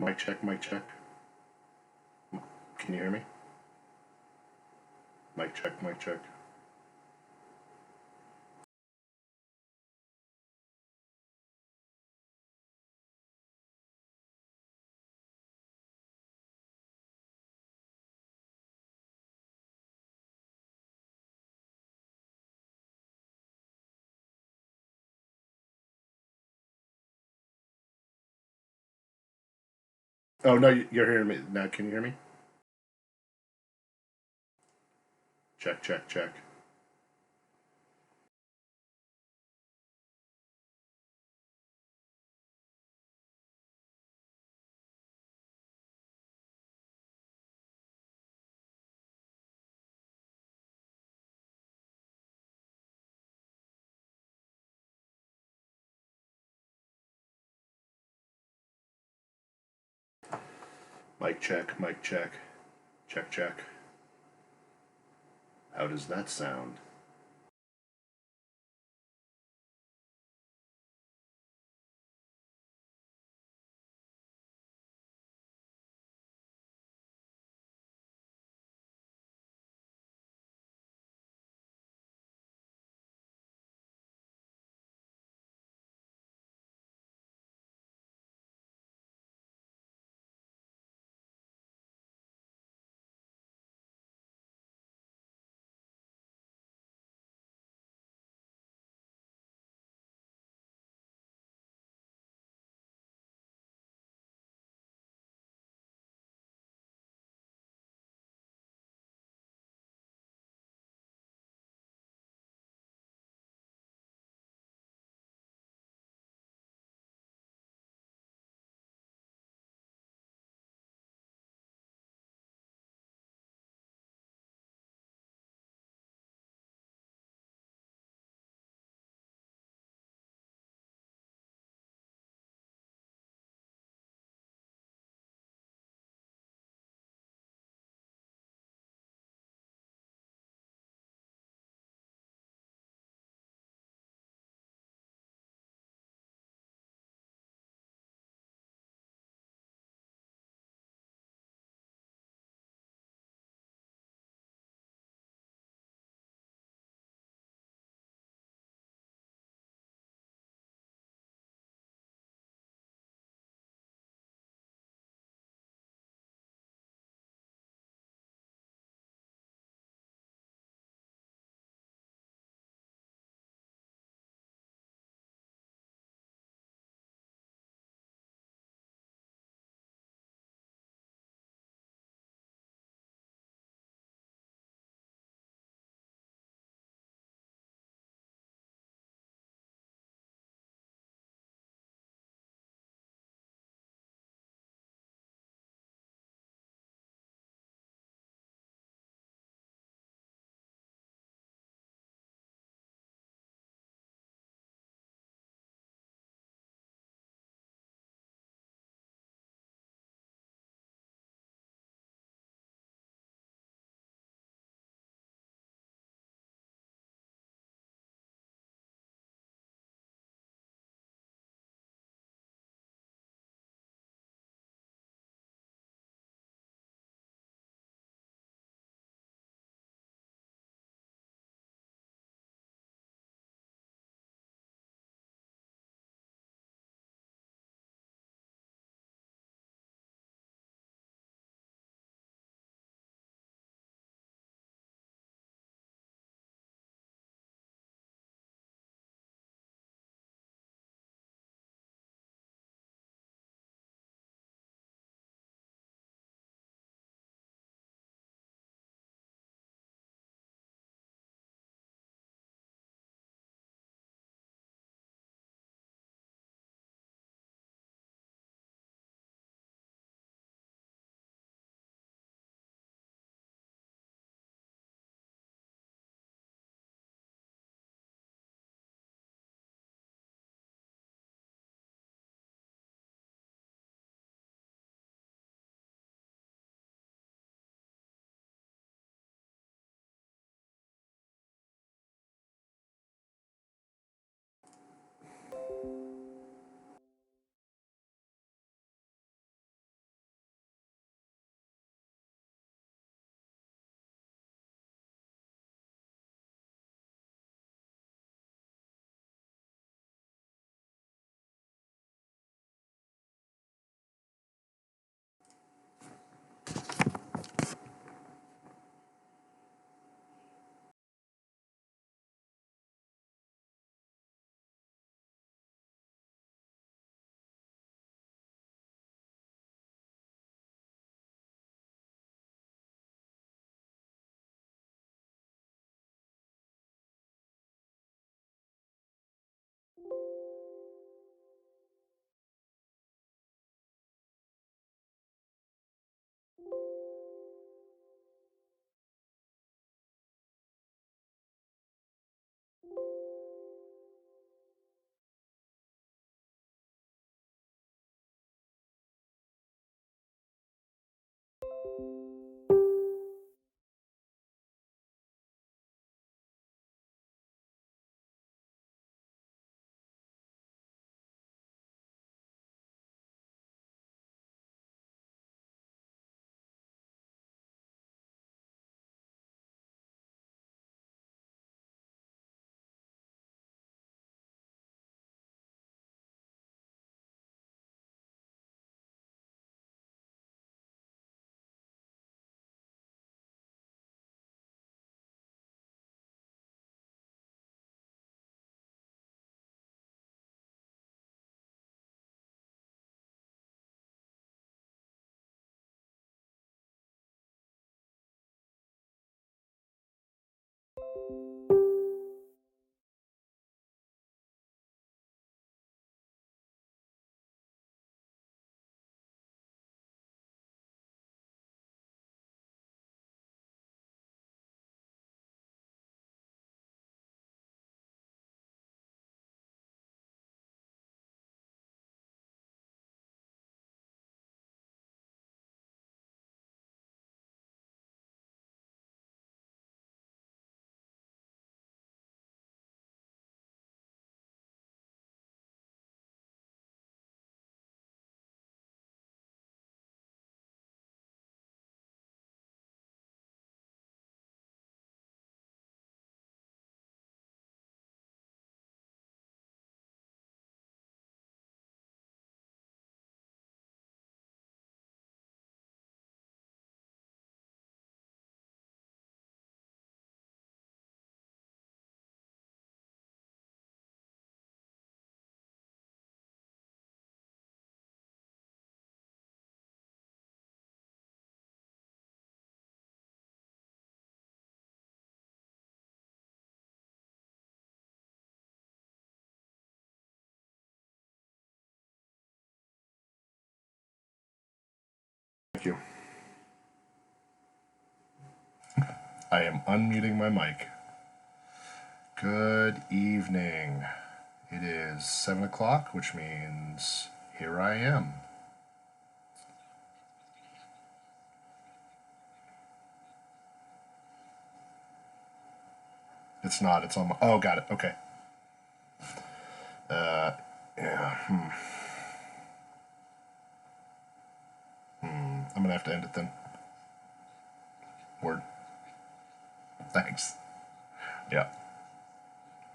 Mic check, mic check. Can you hear me? Mic check, mic check. Oh, no, you're hearing me. Now, can you hear me? Check, check, check. Mic check, mic check. Check, check. How does that sound? Thank you. I am unmuting my mic. Good evening. It is 7 o'clock, which means here I am. It's not. It's on my... Oh, got it. Okay. Yeah. I'm going to have to end it then. Word. Thanks. Yeah.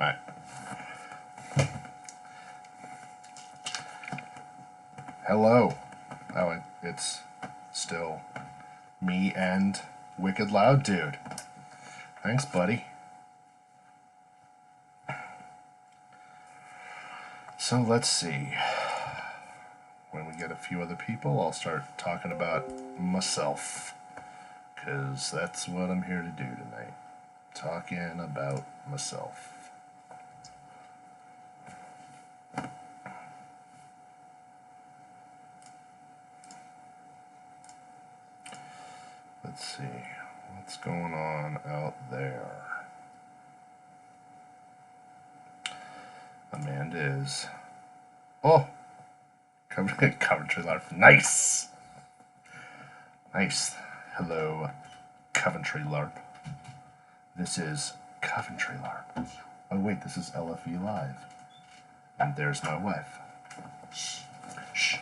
All right. Hello. Oh, it's still me and Wicked Loud Dude. Thanks, buddy. So let's see. When we get a few other people, I'll start talking about myself. Because that's what I'm here to do tonight. Talking about myself. Let's see. What's going on out there? Amanda is... Oh! Coventry LARP. Nice! Nice. Hello, Coventry LARP. This is Coventry LARP. Oh wait, this is LFE Live. And there's my wife. Shh. Shh.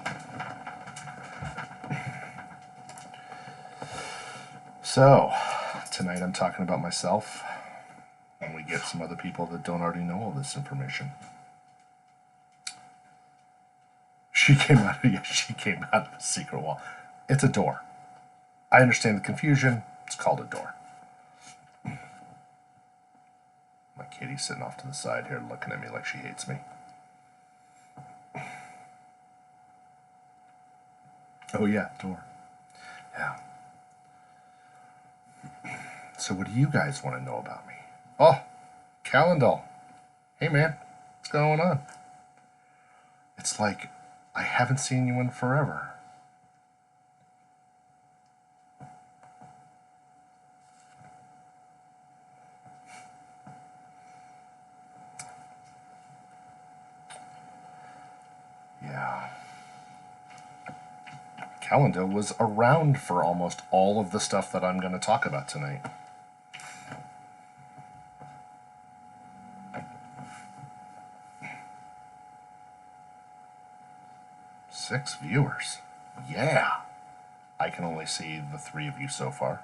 So, tonight I'm talking about myself. And we get some other people that don't already know all this information. She came out of the secret wall. It's a door. I understand the confusion. It's called a door. My kitty's sitting off to the side here looking at me like she hates me. Oh yeah, door. Yeah. So what do you guys want to know about me? Oh, Calendar. Hey man, what's going on? It's like I haven't seen you in forever. Yeah. Calendar was around for almost all of the stuff that I'm going to talk about tonight. Six viewers. Yeah. I can only see the 3 of you so far.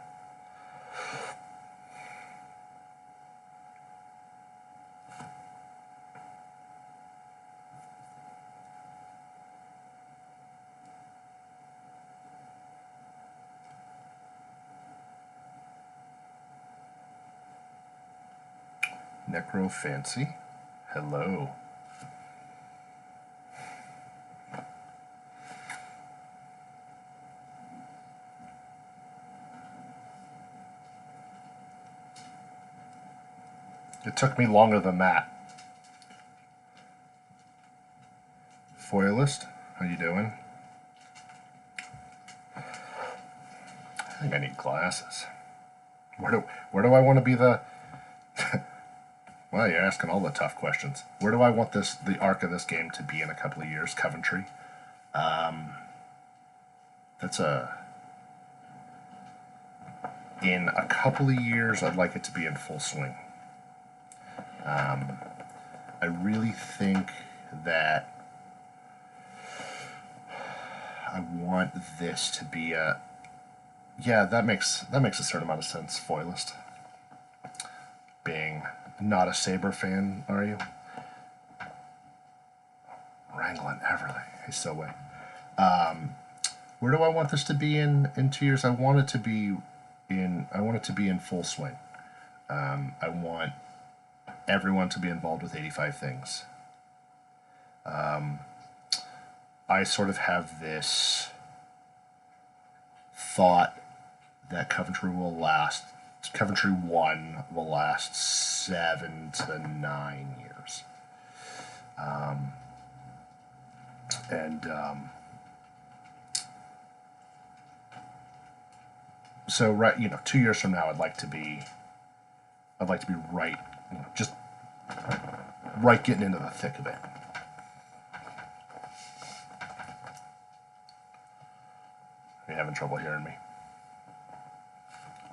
Necro Fancy. Hello. It took me longer than that. Foilist, how you doing? I think I need glasses. Where do I want to be the... Well, you're asking all the tough questions. Where do I want the arc of this game to be in a couple of years? Coventry. In a couple of years, I'd like it to be in full swing. I really think that I want this to be a... Yeah, that makes a certain amount of sense, Foilist. Being not a Sabre fan, are you? Wrangling Everly. Hey, Stowaway. Where do I want this to be in 2 years? I want it to be in full swing. I want everyone to be involved with 85 things. I sort of have this thought that Coventry 1 will last 7 to 9 years. So right, 2 years from now, I'd like to be right, just right getting into the thick of it. Are you having trouble hearing me?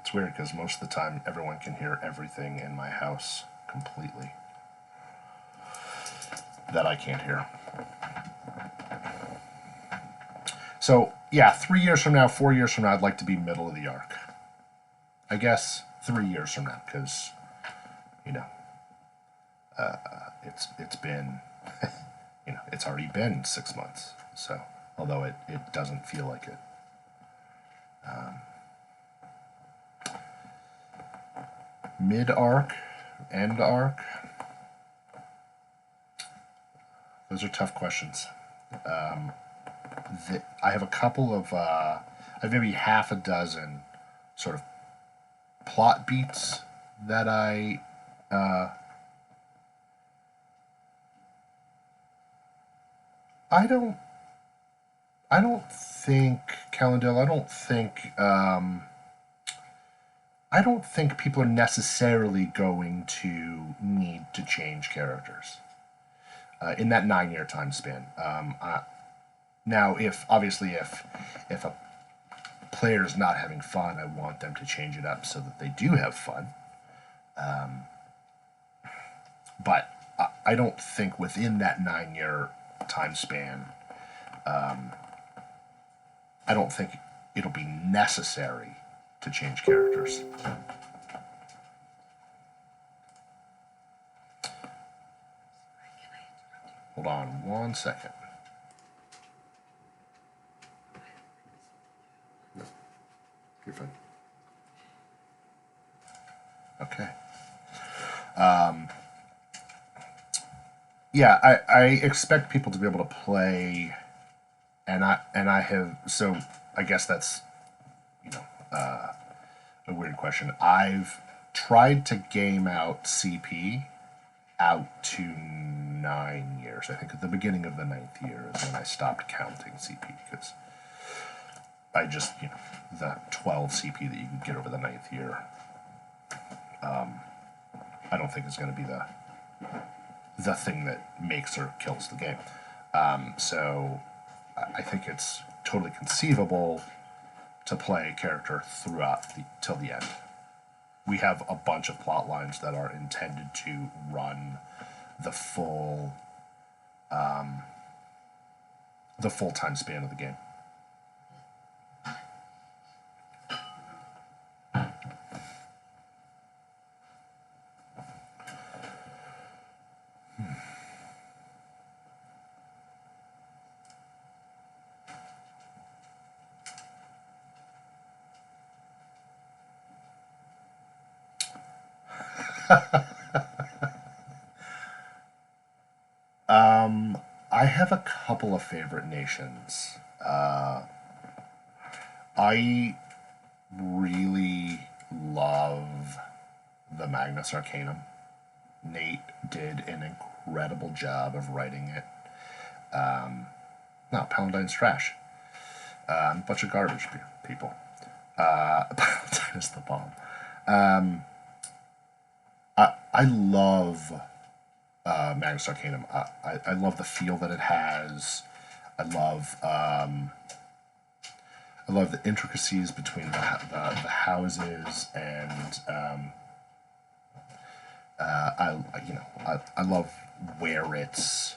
It's weird because most of the time everyone can hear everything in my house completely that I can't hear. So yeah, 3 years from now, 4 years from now, I'd like to be middle of the arc. I guess 3 years from now, because it's been it's already been 6 months. So although it doesn't feel like it. Mid arc, end arc. Those are tough questions. I have a couple of, I have maybe half a dozen sort of plot beats that I don't think, Calendale, I don't think people are necessarily going to need to change characters in that 9-year time span. Now, if a player's not having fun, I want them to change it up so that they do have fun. But I don't think within that 9-year time span, I don't think it'll be necessary to change characters. Hold on 1 second. No, you're fine. Okay. Yeah, I expect people to be able to play, and I have, so I guess that's a weird question. I've tried to game out CP out to 9 years. I think at the beginning of the 9th year is when I stopped counting CP, because I just, the 12 CP that you can get over the 9th year, I don't think is going to be the thing that makes or kills the game. So I think it's totally conceivable to play a character throughout till the end. We have a bunch of plot lines that are intended to run the full time span of the game. I have a couple of favorite nations. I really love the Magnus Arcanum. Nate did an incredible job of writing it. No, Palantine's trash. A bunch of garbage people. Palatine is the bomb. I love Magnus Arcanum. I love the feel that it has. I love the intricacies between the houses, and I love where it's.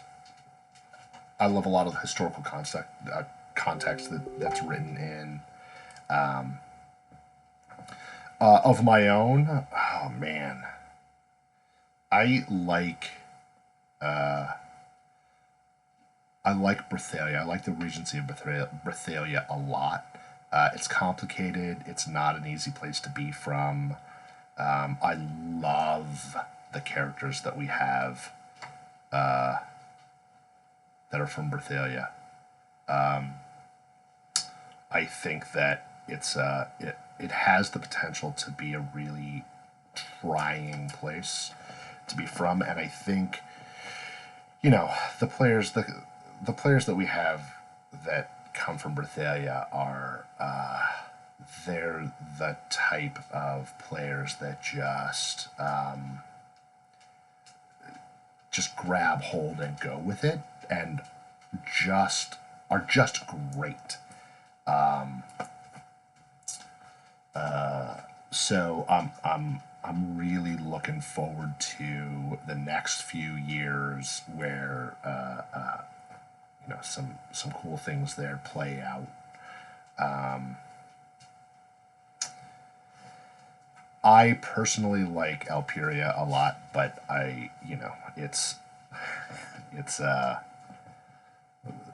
I love a lot of the historical context that's written in. Of my own, oh man, I like Brithalia. I like the Regency of Brithalia a lot. It's complicated. It's not an easy place to be from. I love the characters that we have that are from Brithalia. I think that it has the potential to be a really trying place to be from, and I think the players that we have that come from Brithalia are they're the type of players that just grab hold and go with it, and are just great. So I'm really looking forward to the next few years where some cool things there play out. I personally like Alperia a lot, but it's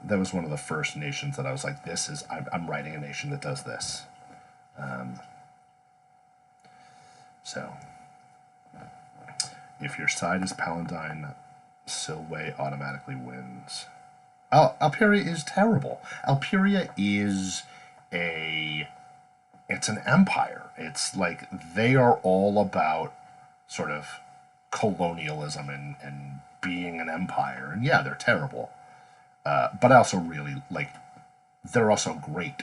that was one of the first nations that I was like, I'm writing a nation that does this. So, if your side is Palatine, Silway automatically wins. Oh, Alperia is terrible. Alperia is it's an empire. It's like they are all about sort of colonialism and being an empire. And yeah, they're terrible. But I also really they're also great.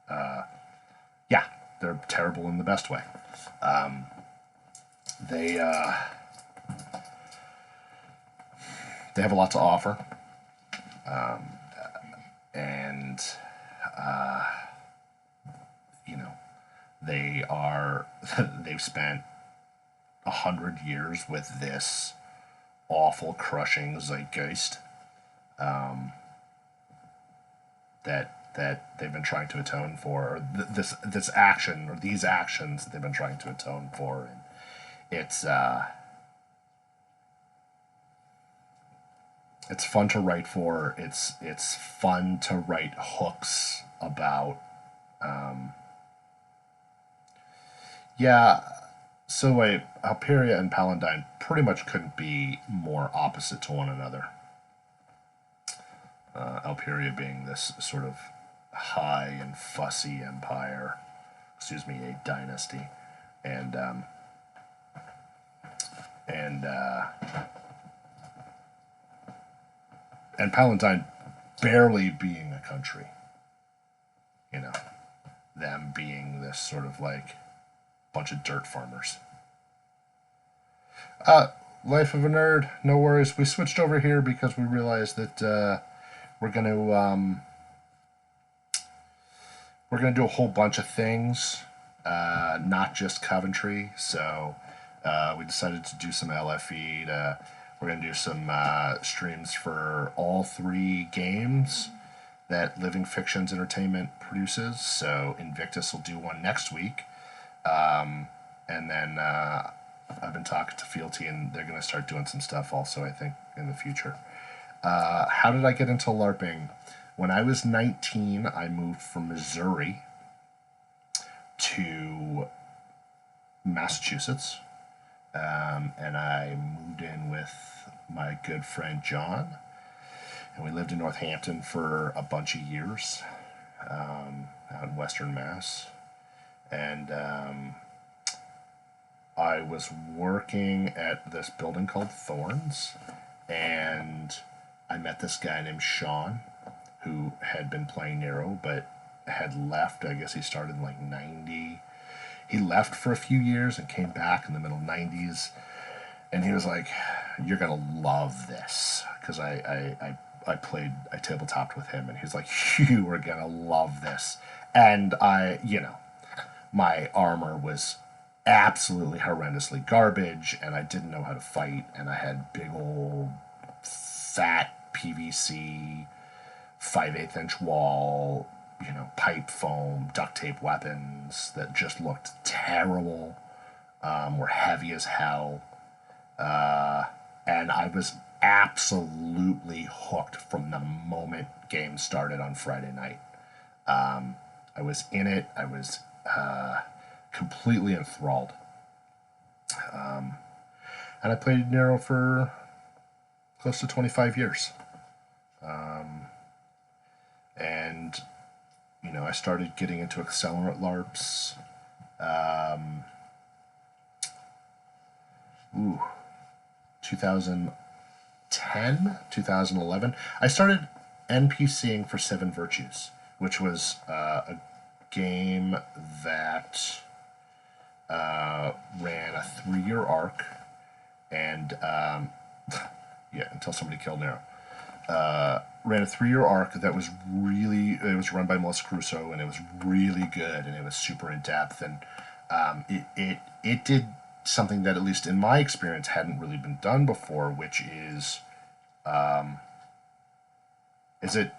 Yeah, they're terrible in the best way. They have a lot to offer, and they've spent 100 years with this awful, crushing zeitgeist that they've been trying to atone for, or this action or these actions that they've been trying to atone for, and it's fun to write for. It's fun to write hooks about. So Alperia and Palatine pretty much couldn't be more opposite to one another. Alperia being this sort of high and fussy empire, a dynasty, and Palatine barely being a country. Them being this sort of bunch of dirt farmers. Life of a nerd, no worries. We switched over here because we realized that we're gonna do a whole bunch of things, not just Coventry. So we decided to do some LFE. We're gonna do some streams for all 3 games that Living Fictions Entertainment produces. So Invictus will do one next week, and then I've been talking to Fealty, and they're going to start doing some stuff also, I think, in the future. How did I get into LARPing? When I was 19, I moved from Missouri to Massachusetts, and I moved in with my good friend John, and we lived in Northampton for a bunch of years, out in Western Mass, and I was working at this building called Thorns, and I met this guy named Sean, who had been playing Nero, but had left. I guess he started in like 90. He left for a few years and came back in the middle 90s. And he was like, "You're going to love this." Because I tabletopped with him, and he's like, "You are going to love this." And my armor was absolutely horrendously garbage, and I didn't know how to fight, and I had big old fat PVC 5/8 inch wall, pipe foam, duct tape weapons that just looked terrible, were heavy as hell, and I was absolutely hooked from the moment game started on Friday night. I was in it. I was completely enthralled. And I played Nero for close to 25 years. And, I started getting into accelerant LARPs. 2010, 2011. I started NPCing for Seven Virtues, which was a game that ran a 3-year arc, and until somebody killed Nero. Ran a 3-year arc that was it was run by Melissa Crusoe, and it was really good, and it was super in depth, and it did something that, at least in my experience, hadn't really been done before, which is it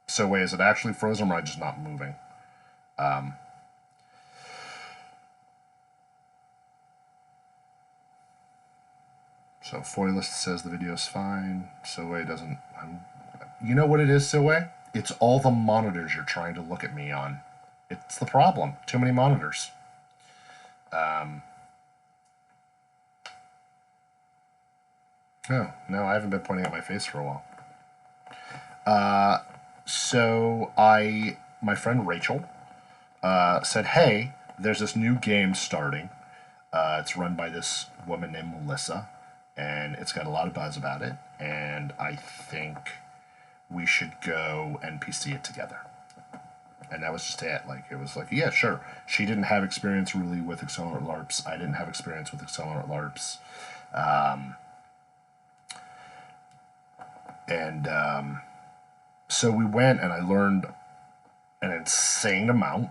so wait, is it actually frozen, or am I just not moving? So Foilist says the video's fine. Soe doesn't. You know what it is, Soe? It's all the monitors you're trying to look at me on. It's the problem. Too many monitors. No, I haven't been pointing at my face for a while. So my friend Rachel said, "Hey, there's this new game starting. It's run by this woman named Melissa, and it's got a lot of buzz about it, and I think we should go NPC it together." And that was just it. Like, it was like, yeah, sure. She didn't have experience really with accelerant LARPs. I didn't have experience with accelerant LARPs. So we went, and I learned an insane amount.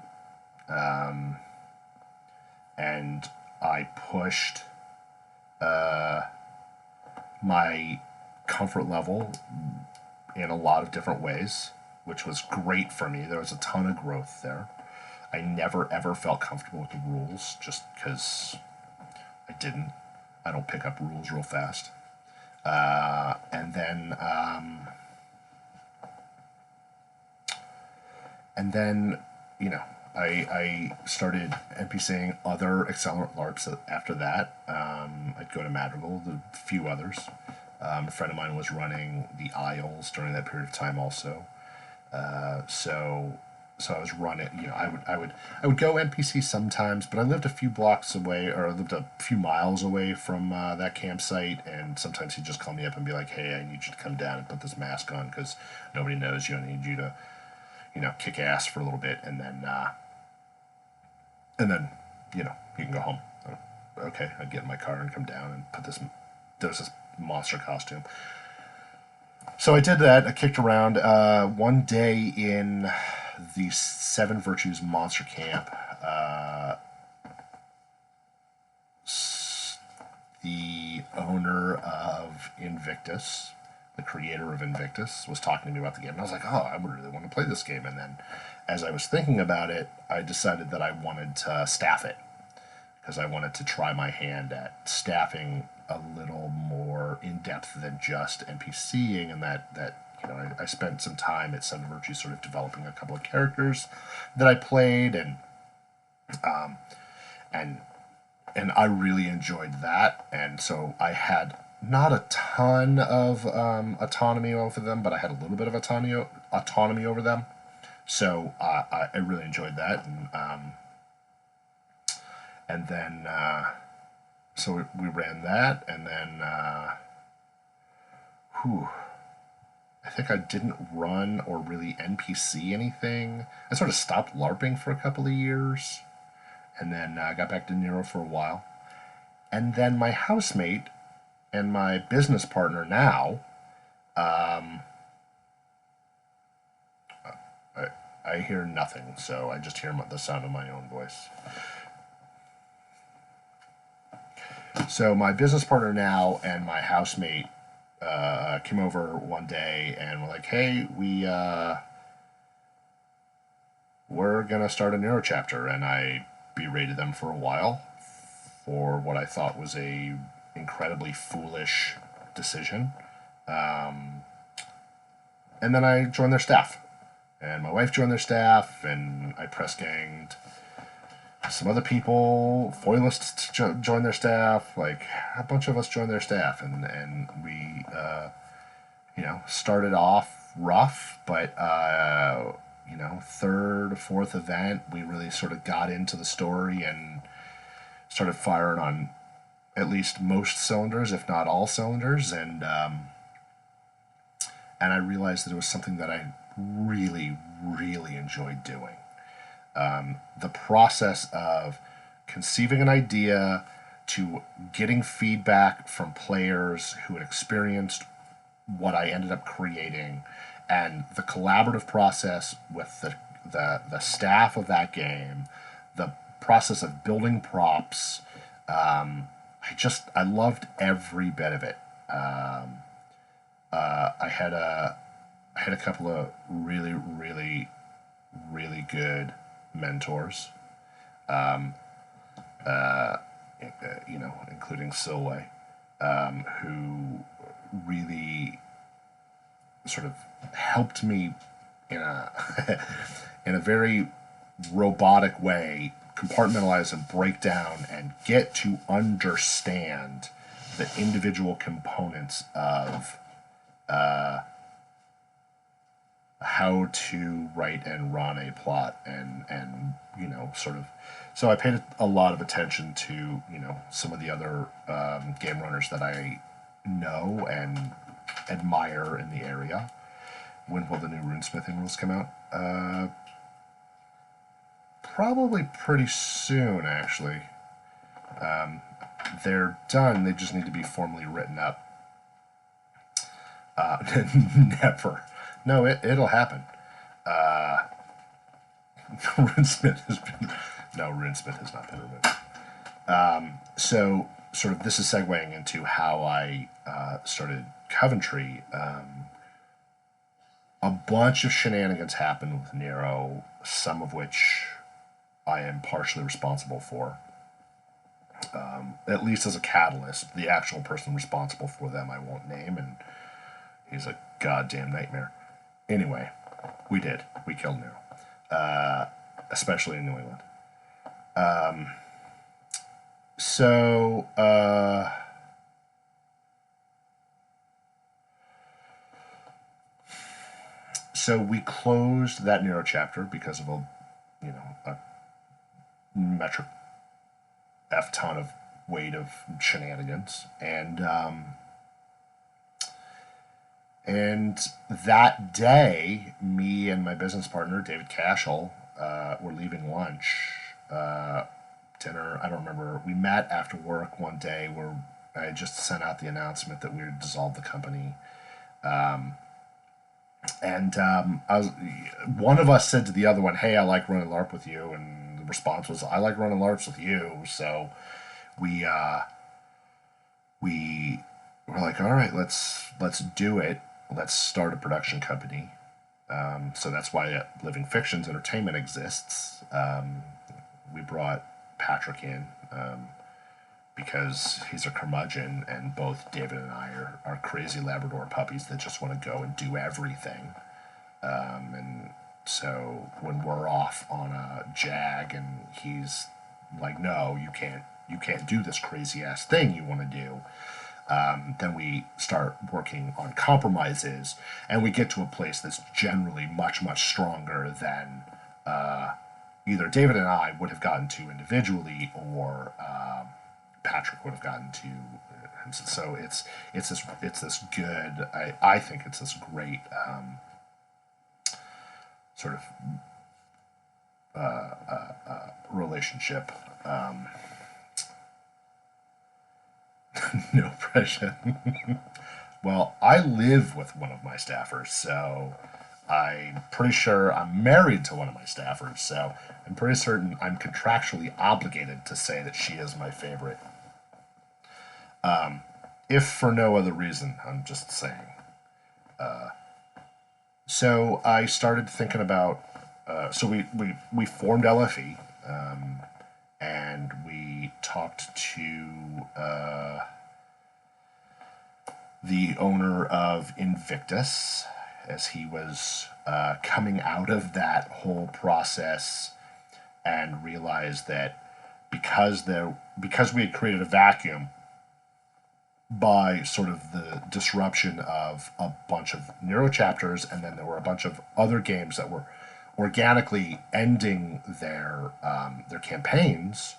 And I pushed my comfort level in a lot of different ways, which was great for me. There was a ton of growth there. I never ever felt comfortable with the rules, just because I didn't. I don't pick up rules real fast. And then I started NPCing other accelerant LARPs after that. I'd go to Madrigal, a few others. A friend of mine was running the Isles during that period of time also. So I was running. I would go NPC sometimes, but I lived a few blocks away, or I lived a few miles away from that campsite, and sometimes he'd just call me up and be like, "Hey, I need you to come down and put this mask on because nobody knows you. I need you to, kick ass for a little bit, and then you can go home." Okay, I'd get in my car and come down and put this. There's this monster costume. So I did that. I kicked around. One day in the Seven Virtues Monster Camp, the owner of Invictus, the creator of Invictus, was talking to me about the game. And I was like, oh, I would really want to play this game. And then as I was thinking about it, I decided that I wanted to staff it, because I wanted to try my hand at staffing a little more in depth than just NPCing, and that I spent some time at Seven Virtues sort of developing a couple of characters that I played, and I really enjoyed that, and so I had not a ton of autonomy over them, but I had a little bit of autonomy over them, so I really enjoyed that, And then, so we ran that, and then, I think I didn't run or really NPC anything. I sort of stopped LARPing for a couple of years, and then I got back to Nero for a while. And then my housemate and my business partner now, I hear nothing, so I just hear the sound of my own voice. So my business partner now and my housemate came over one day and were like, "Hey, we're gonna start a Nero chapter," and I berated them for a while for what I thought was a incredibly foolish decision. And then I joined their staff, and my wife joined their staff, and I press ganged some other people, foilists joined their staff, like a bunch of us joined their staff, and we, started off rough, but, third, fourth event, we really sort of got into the story and started firing on at least most cylinders, if not all cylinders, and I realized that it was something that I really, really enjoyed doing. The process of conceiving an idea to getting feedback from players who had experienced what I ended up creating, and the collaborative process with the staff of that game, the process of building props. I loved every bit of it. I had a couple of really, really, really good mentors, including Silway, who really sort of helped me in a in a very robotic way compartmentalize and break down and get to understand the individual components of how to write and run a plot, and sort of, so I paid a lot of attention to some of the other game runners that I know and admire in the area. When will the new runesmithing rules come out? Probably pretty soon, actually. They're done, they just need to be formally written up. Never. No, it'll happen. RuneSmith has not been removed. So, sort of, this is segueing into how I started Coventry. A bunch of shenanigans happened with Nero, some of which I am partially responsible for. At least as a catalyst. The actual person responsible for them I won't name, and he's a goddamn nightmare. Anyway, we did. We killed Nero. Especially in New England. So we closed that Nero chapter because of a metric F ton of weight of shenanigans, and that day, me and my business partner, David Cashel, were leaving lunch, dinner, I don't remember. We met after work one day where I had just sent out the announcement that we had dissolved the company. One of us said to the other one, "Hey, I like running LARP with you," and the response was, "I like running LARPs with you." So we were like, "All right, let's do it. Let's start a production company." So that's why Living Fictions Entertainment exists. We brought Patrick in because he's a curmudgeon, and both David and I are crazy Labrador puppies that just want to go and do everything. And so when we're off on a jag and he's like, "No, you can't do this crazy ass thing you want to do," then we start working on compromises, and we get to a place that's generally much, much stronger than either David and I would have gotten to individually, or Patrick would have gotten to. And so it's this good. I think it's this great sort of relationship. No pressure. Well, I live with one of my staffers, so I'm pretty sure I'm married to one of my staffers, so I'm pretty certain I'm contractually obligated to say that she is my favorite. If for no other reason, I'm just saying. So I started thinking about. So we formed LFE, and we talked to the owner of Invictus, as he was coming out of that whole process, and realized that because we had created a vacuum by sort of the disruption of a bunch of Nero chapters, and then there were a bunch of other games that were organically ending their campaigns.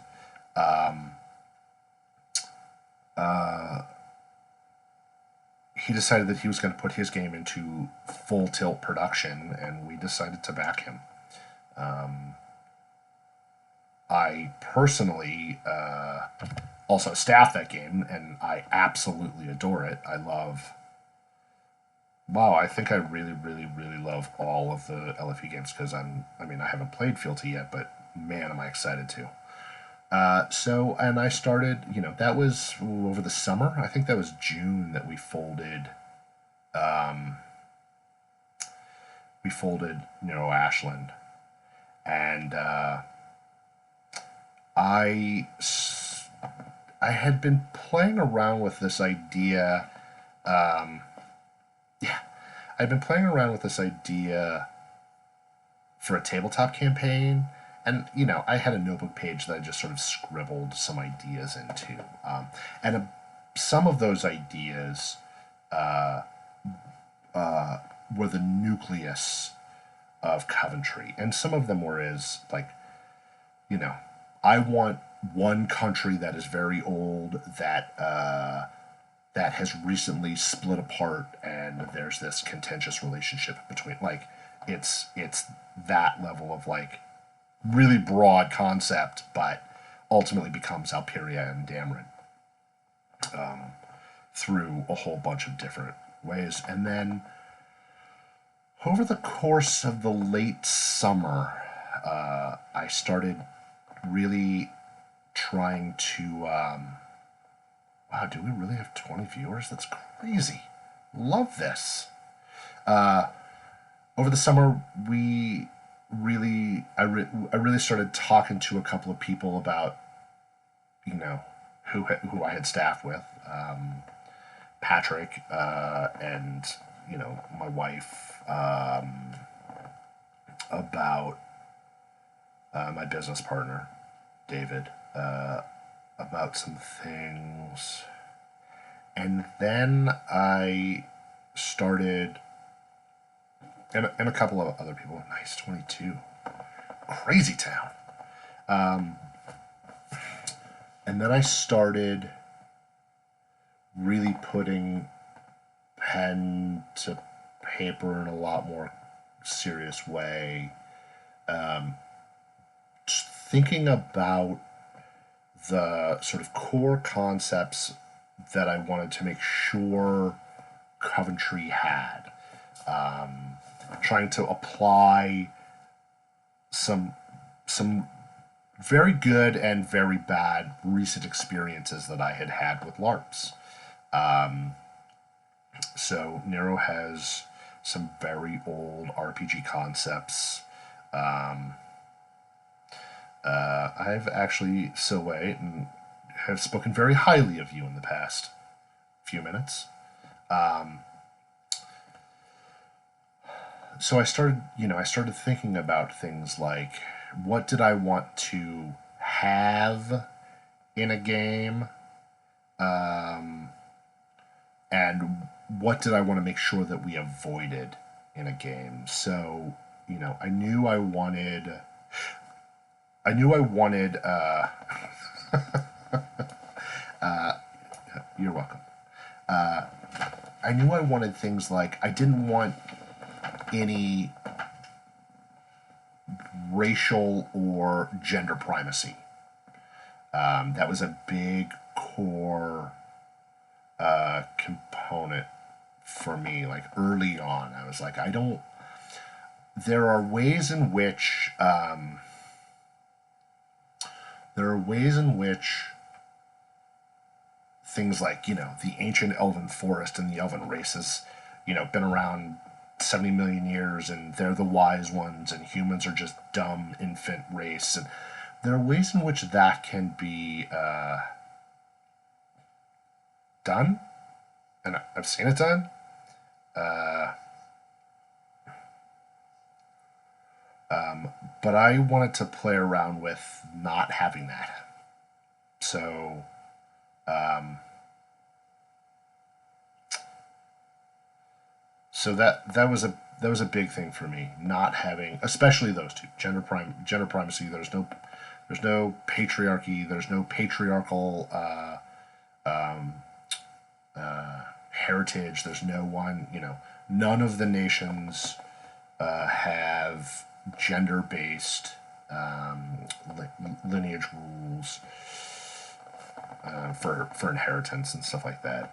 He decided that he was going to put his game into full tilt production, and we decided to back him. I personally also staff that game, and I absolutely adore it. I love. Wow, I think I really, really, really love all of the LFE games because I mean, I haven't played Fealty yet, but man, am I excited to. And I started, that was over the summer. I think that was June that we folded. We folded Ashland, and I I had been playing around with this idea. Yeah, I'd been playing around with this idea for a tabletop campaign, and I had a notebook page that I just sort of scribbled some ideas into, some of those ideas were the nucleus of Coventry, and some of them were I want one country that is very old, that has recently split apart, and there's this contentious relationship between, it's that level of really broad concept, but ultimately becomes Alperia and Dameron through a whole bunch of different ways. And then over the course of the late summer, I started really trying to. Wow, do we really have 20 viewers? That's crazy. Love this. Over the summer, I really started talking to a couple of people about, who I had staffed with, Patrick, and my wife, about my business partner, David, about some things. And then I started, and a couple of other people. Nice, 22. Crazy town. And then I started really putting pen to paper in a lot more serious way. Thinking about the sort of core concepts that I wanted to make sure Coventry had. Trying to apply some very good and very bad recent experiences that I had had with LARPs. So Nero has some very old RPG concepts. I've actually, Silway, and have spoken very highly of you in the past few minutes. So I started thinking about things like, what did I want to have in a game, and what did I want to make sure that we avoided in a game. So I knew I wanted. I knew I wanted. You're welcome. I knew I wanted things like I didn't want any racial or gender primacy. That was a big core component for me. Like early on, I was like, I don't. There are ways in which things like, the ancient elven forest and the elven races, been around 70 million years and they're the wise ones and humans are just dumb infant race. And there are ways in which that can be done, and I've seen it done. But I wanted to play around with not having that. So that was a big thing for me, not having, especially those two, gender primacy. There's no patriarchy. There's no patriarchal heritage. There's no one. None of the nations have gender-based lineage rules for inheritance and stuff like that.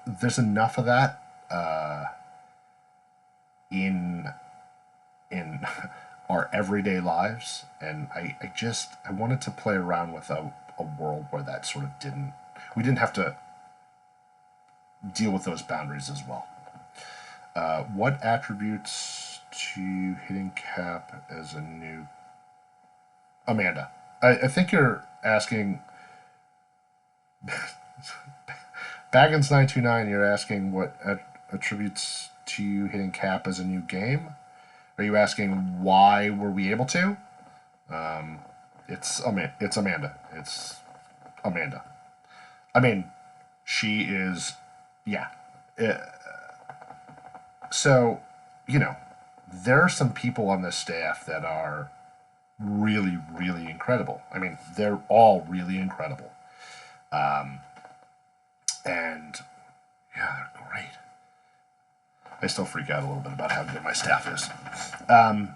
There's enough of that in our everyday lives, and I wanted to play around with a world where that sort of we didn't have to deal with those boundaries as well. What attributes to hitting cap as a new Amanda? I think you're asking Baggins929. You're asking what attributes to you hitting cap as a new game. Are you asking why were we able to? It's Amanda. It's Amanda. I mean, she is, yeah. So, there are some people on this staff that are really, really incredible. I mean, they're all really incredible. And, yeah, they're great. I still freak out a little bit about how good my staff is. And,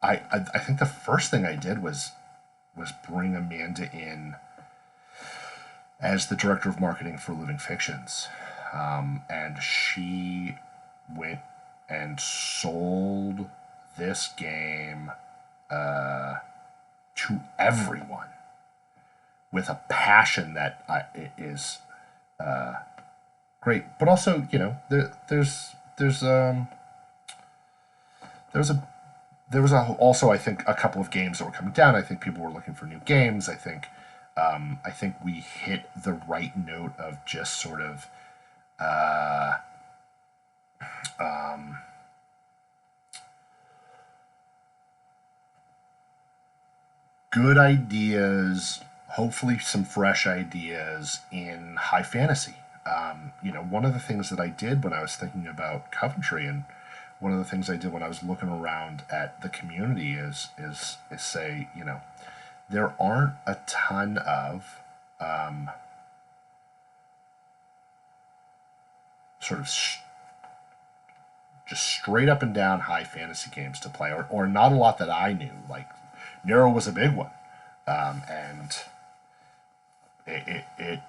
I think the first thing I did was bring Amanda in as the director of marketing for Living Fictions. And she went and sold this game to everyone with a passion that is great. But also, there was also, I think, a couple of games that were coming down. I think people were looking for new games. I think we hit the right note of just sort of good ideas, hopefully some fresh ideas in high fantasy. One of the things that I did when I was thinking about Coventry, and one of the things I did when I was looking around at the community is say, there aren't a ton of sort of just straight up and down high fantasy games to play, or not a lot that I knew. Like Nero was a big one, and it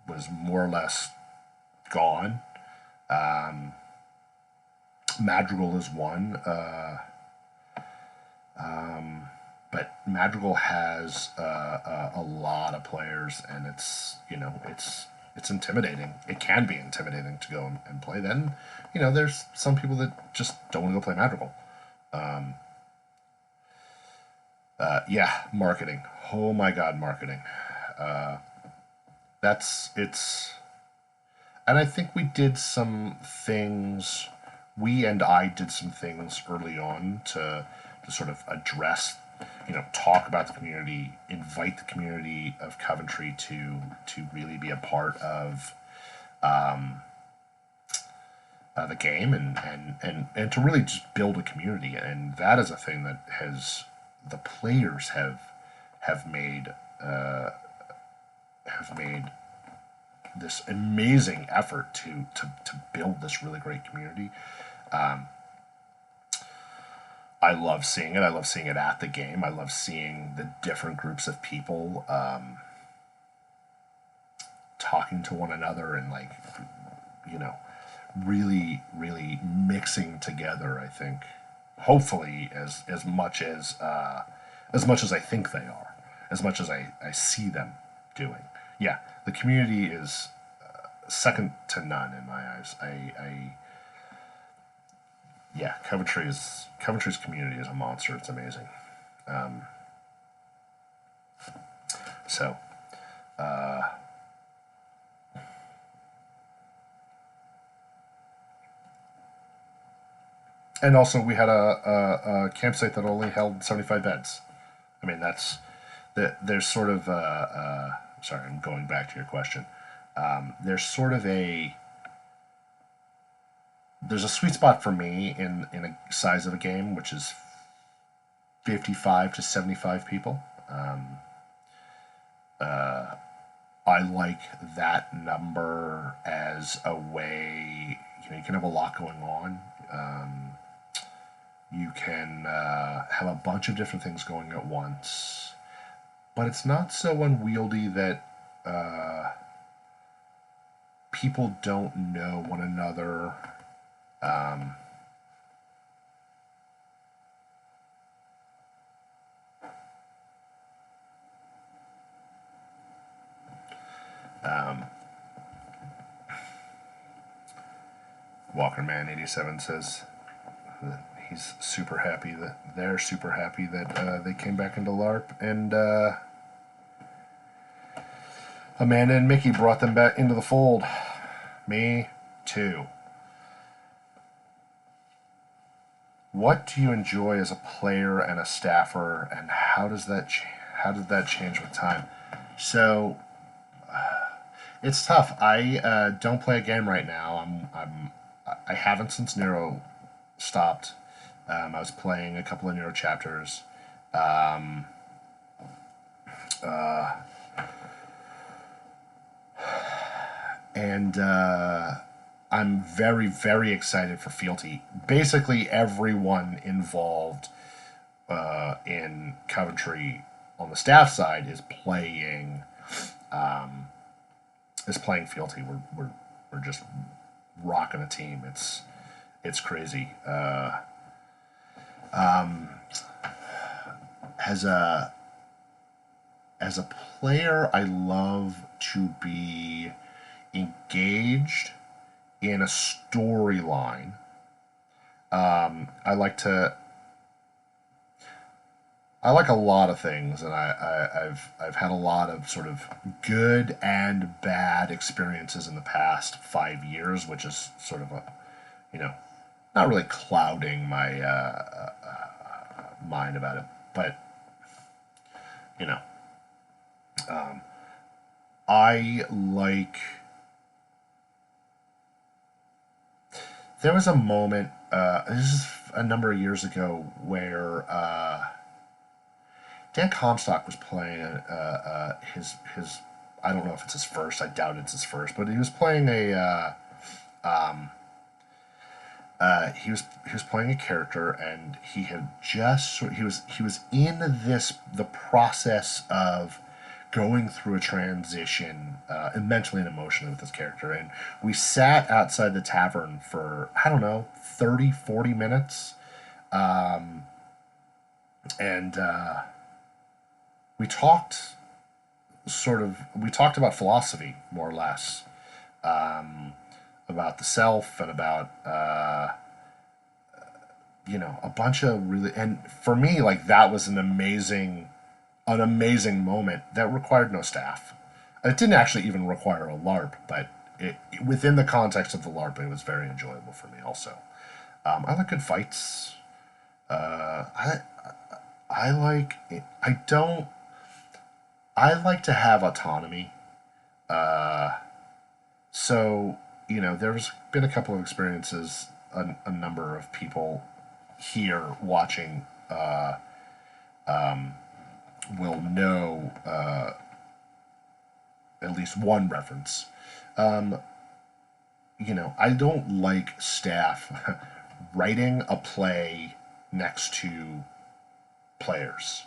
was more or less gone. Madrigal is one, but Madrigal has a lot of players, and it's intimidating. It can be intimidating to go and play. Then, there's some people that just don't want to go play Madrigal. Yeah, marketing. Oh my God, marketing. And I think we did some things. We and I did some things early on to sort of address, talk about the community, invite the community of Coventry to really be a part of the game, and to really just build a community. And that is a thing that has the players have made have made this amazing effort to build this really great community. I love seeing it. I love seeing it at the game. I love seeing the different groups of people talking to one another and, like, you know, really mixing together. I think, hopefully, as much as I think they are, as much as I see them doing. Yeah, the community is second to none in my eyes. Yeah, Coventry's community is a monster. It's amazing. So, and also we had a campsite that only held 75 beds. I mean, there's sort of sorry, I'm going back to your question. There's sort of there's a sweet spot for me in a size of a game, which is 55 to 75 people. I like that number as a way, you can have a lot going on. You can have a bunch of different things going at once, but it's not so unwieldy that people don't know one another. Walkerman87 says that he's super happy that they're super happy that they came back into LARP, and Amanda and Mickey brought them back into the fold. Me too. What do you enjoy as a player and a staffer, and how did that change with time? So it's tough. I don't play a game right now. I haven't since Nero stopped. I was playing a couple of Nero chapters. And I'm very, very excited for Fealty. Basically, everyone involved in Coventry on the staff side is playing Fealty. We're just rocking a team. It's crazy. As a player, I love to be engaged in a storyline. I like a lot of things, and I've had a lot of sort of good and bad experiences in the past 5 years, which is sort of not really clouding my mind about it, but I like. There was a moment. This is a number of years ago where Dan Comstock was playing his. I don't know if it's his first. I doubt it's his first, but he was playing he was playing a character, and he was in the process of going through a transition mentally and emotionally with this character, and we sat outside the tavern for, I don't know, 30, 40 minutes, and we talked about philosophy, more or less, about the self, and about a bunch of really, and for me, like, that was an amazing moment that required no staff. It didn't actually even require a LARP, but within the context of the LARP, it was very enjoyable for me also. I like good fights. I like it. I like to have autonomy. So, there was been a couple of experiences. A number of people here watching will know at least one reference. I don't like staff writing a play next to players.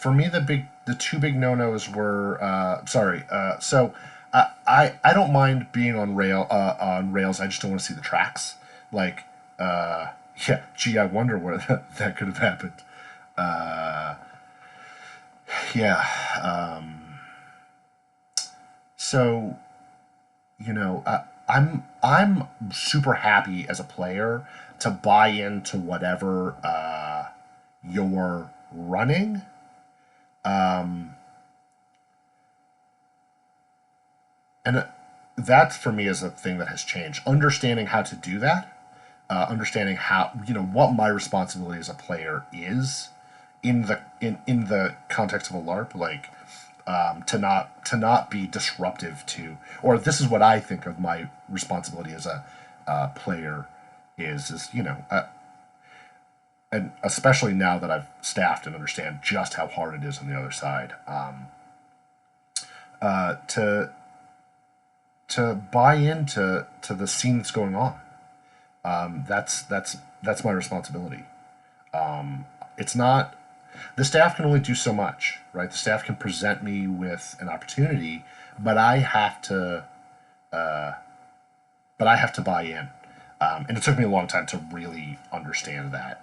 For me, the two big no-nos were I don't mind being on rails. I just don't want to see the tracks. Like, yeah, gee, I wonder where that could have happened. Uh, yeah. So I'm super happy as a player to buy into whatever you're running. Um, and that for me is a thing that has changed. Understanding how to do that, understanding how what my responsibility as a player is in the context of a LARP, like to not be disruptive to, or this is what I think of my responsibility as a player is and especially now that I've staffed and understand just how hard it is on the other side, to buy into the scene that's going on. That's my responsibility. It's not the staff can only do so much, right? The staff can present me with an opportunity, but I have to buy in. And it took me a long time to really understand that.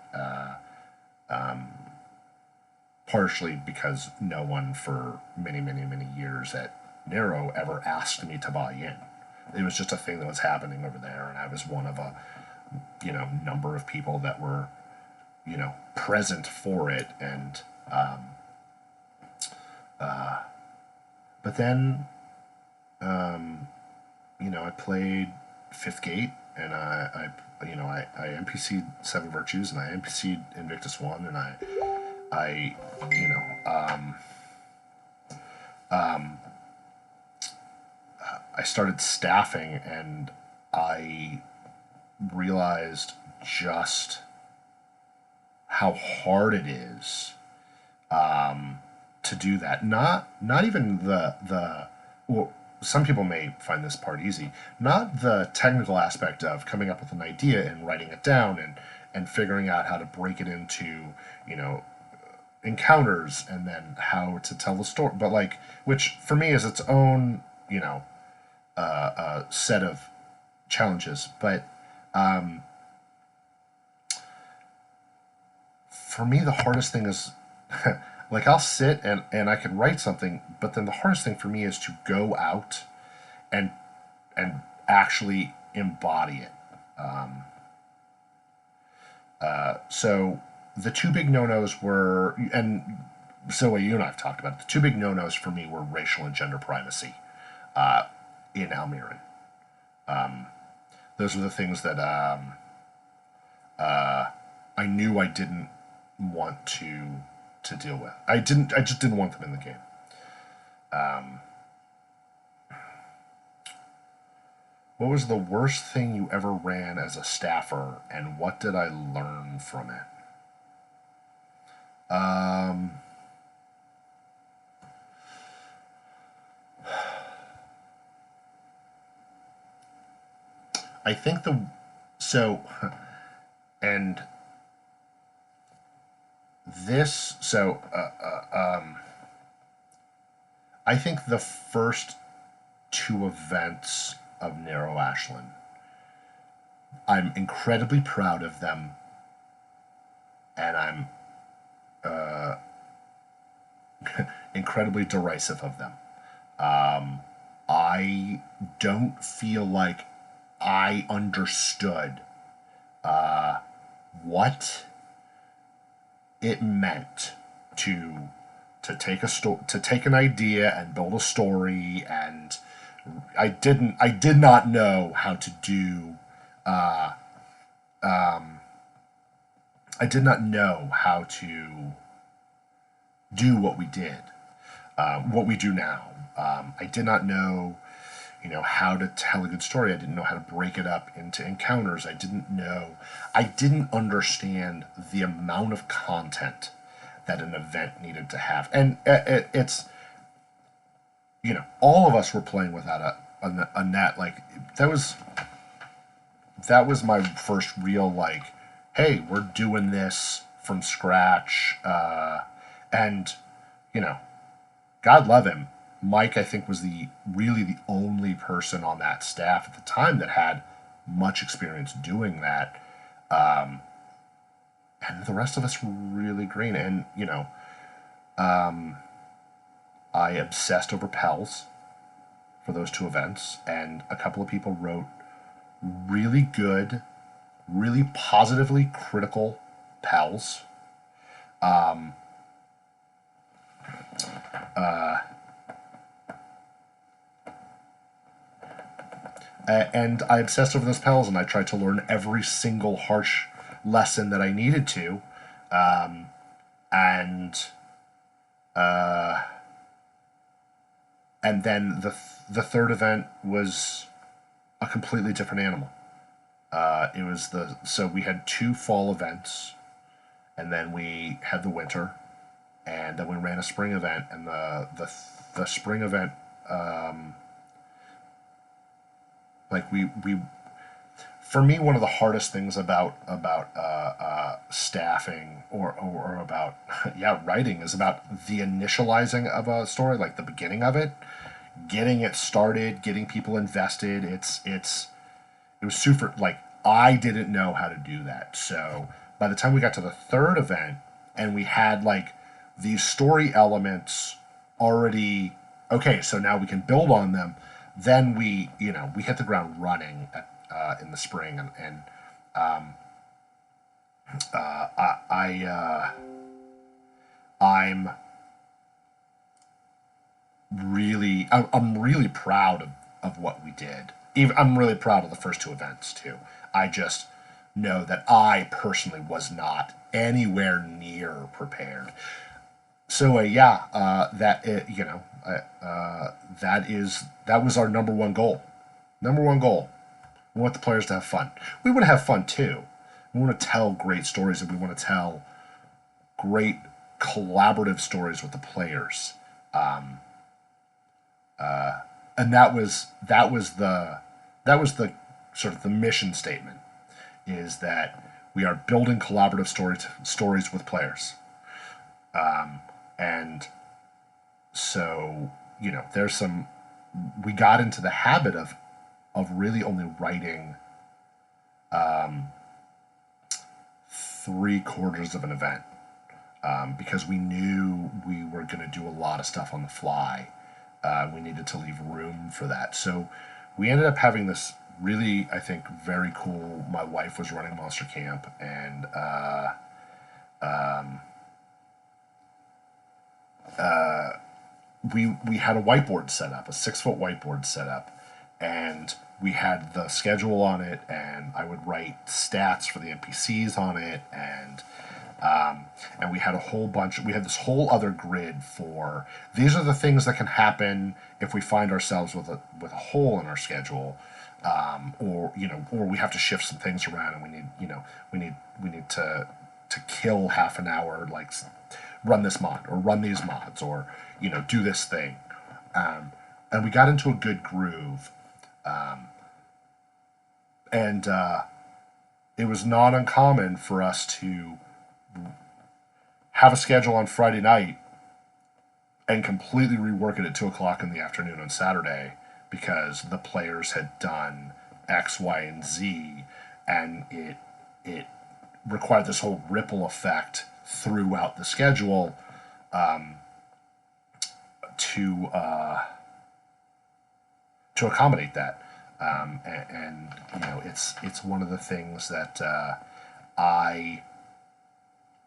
Partially because no one for many, many, many years at Nero ever asked me to buy in. It was just a thing that was happening over there, and I was one of a number of people that were present for it. And but then I played Fifth Gate, and I NPC'd Seven Virtues, and I NPC'd Invictus One, and I you know I started staffing, and I realized just how hard it is to do that. Not even the well, some people may find this part easy. Not the technical aspect of coming up with an idea and writing it down and figuring out how to break it into encounters, and then how to tell the story. But like, which for me is its own set of challenges. But for me, the hardest thing is like I'll sit and I can write something, but then the hardest thing for me is to go out and actually embody it. So the two big no-nos were, and so you and I have talked about it, the two big no-nos for me were racial and gender primacy in Almiran. Those were the things that I knew I didn't want to deal with. I just didn't want them in the game. What was the worst thing you ever ran as a staffer, and what did I learn from it? I think and this I think the first two events of Narrow Ashland, I'm incredibly proud of them, and I'm incredibly derisive of them. I don't feel like I understood what it meant to take an idea and build a story, and I did not know how to do I did not know how to do what we did, what we do now. I did not know, how to tell a good story. I didn't know how to break it up into encounters. I didn't understand the amount of content that an event needed to have. And it's, all of us were playing without a net. Like, that was my first real, like, hey, we're doing this from scratch. And, God love him. Mike, I think, was really the only person on that staff at the time that had much experience doing that. And the rest of us were really green. And, I obsessed over Pels for those two events. And a couple of people wrote really good, really positively critical Pels. And I obsessed over those Pels, and I tried to learn every single harsh lesson that I needed to. And then the third event was a completely different animal. So we had 2 fall events, and then we had the winter, and then we ran a spring event, and the spring event, like we for me, one of the hardest things about staffing or about writing is about the initializing of a story, like the beginning of it, getting it started, getting people invested. It was super. Like, I didn't know how to do that. So by the time we got to the third event and we had like these story elements already, okay, so now we can build on them. Then we hit the ground running in the spring, and I'm really proud of what we did. I'm really proud of the first 2 events too. I just know that I personally was not anywhere near prepared. So that was our number one goal. Number one goal. We want the players to have fun. We want to have fun too. We want to tell great stories, and we want to tell great collaborative stories with the players. And that was the sort of the mission statement, is that we are building collaborative stories with players. And so, we got into the habit of really only writing 3/4 of an event, because we knew we were going to do a lot of stuff on the fly. We needed to leave room for that. So we ended up having this really, I think, very cool. My wife was running Monster Camp, and we had a whiteboard set up, a 6-foot whiteboard set up, and we had the schedule on it, and I would write stats for the NPCs on it, and we had we had this whole other grid for, these are the things that can happen if we find ourselves with a hole in our schedule, or we have to shift some things around, and we need to kill half an hour, like run this mod or run these mods, or do this thing, and we got into a good groove, and it was not uncommon for us to have a schedule on Friday night and completely rework it at 2:00 in the afternoon on Saturday, because the players had done X, Y, and Z, and it required this whole ripple effect throughout the schedule, to accommodate that, and it's one of the things that I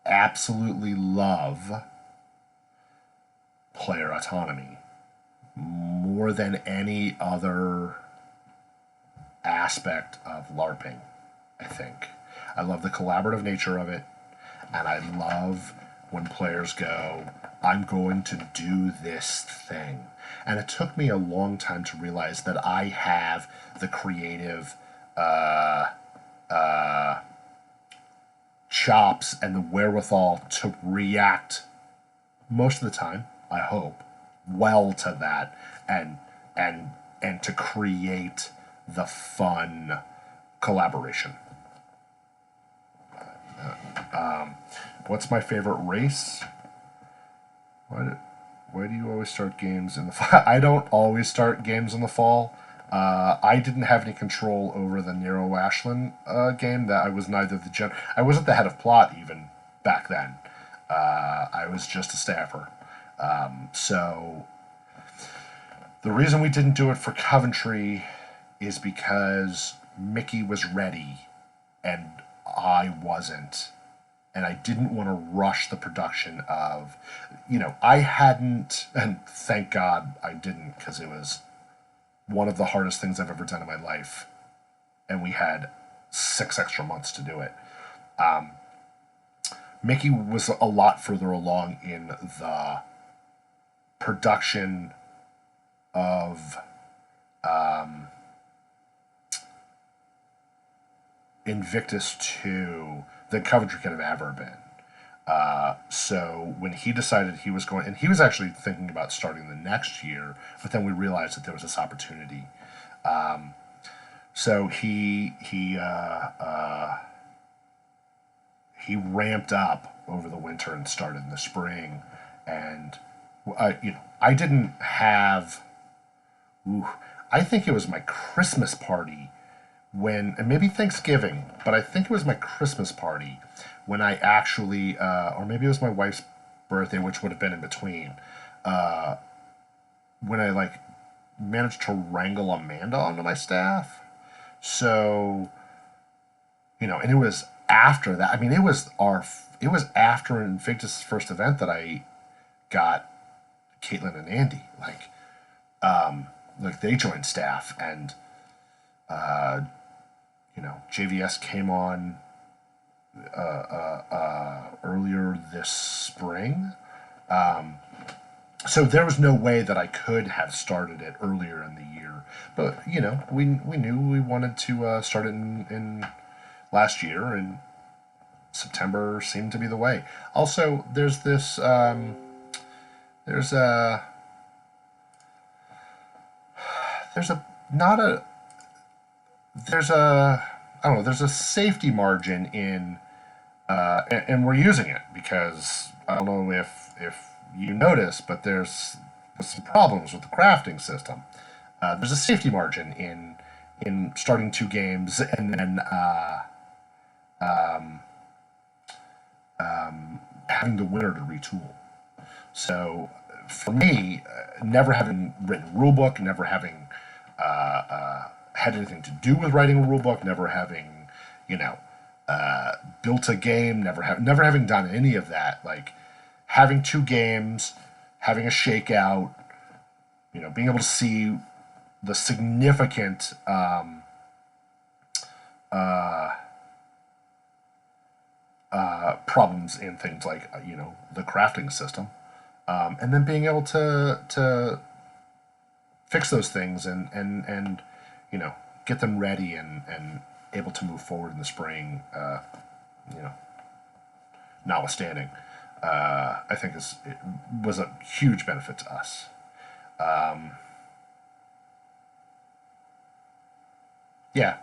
absolutely love player autonomy more than any other aspect of LARPing, I think. I love the collaborative nature of it, and I love when players go, I'm going to do this thing. And it took me a long time to realize that I have the creative chops and the wherewithal to react most of the time, I hope, well to that, and to create the fun collaboration. What's my favorite race? Why do you always start games in the fall? I don't always start games in the fall. I didn't have any control over the Nero Ashland game. That I was neither the I wasn't the head of plot even back then. I was just a staffer. So the reason we didn't do it for Coventry is because Mickey was ready and I wasn't. And I didn't want to rush the production of, I hadn't, and thank God I didn't, because it was one of the hardest things I've ever done in my life. And we had 6 extra months to do it. Mickey was a lot further along in the production of Invictus 2 than Coventry could have ever been. So when he decided he was going, and he was actually thinking about starting the next year, but then we realized that there was this opportunity. So he ramped up over the winter and started in the spring, and I didn't have. I think it was my Christmas party and maybe Thanksgiving, but I think it was my Christmas party when I actually, or maybe it was my wife's birthday, which would have been in between, when I managed to wrangle Amanda onto my staff. So, and it was after that. I mean, it was after Invictus' first event that I got Caitlin and Andy. They joined staff, and JVS came on earlier this spring. So there was no way that I could have started it earlier in the year. But, we knew we wanted to start it in last year, and September seemed to be the way. Also, there's this, there's a safety margin in, and we're using it because I don't know if you notice, but there's some problems with the crafting system. There's a safety margin in starting 2 games and then having the winner to retool. So for me, never having written a rule book, never having had anything to do with writing a rule book, never having, built a game, never having done any of that, having 2 games, having a shakeout, being able to see the significant problems in things like, the crafting system, and then being able to fix those things and get them ready and able to move forward in the spring, notwithstanding, I think it was a huge benefit to us. Yeah.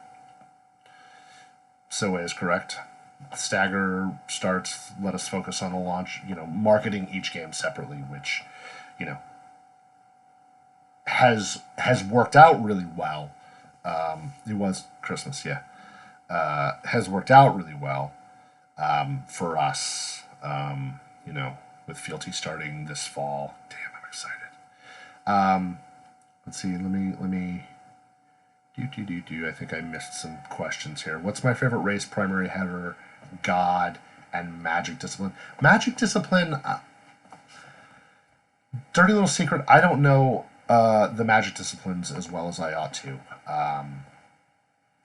So is correct. Stagger starts, let us focus on the launch, marketing each game separately, which, has worked out really well. It was Christmas, yeah. Has worked out really well for us, with Fealty starting this fall. Damn, I'm excited. Let's see, let me I think I missed some questions here. What's my favorite race? Primary header, God, and Magic Discipline. Magic Discipline, dirty little secret, I don't know the Magic Disciplines as well as I ought to.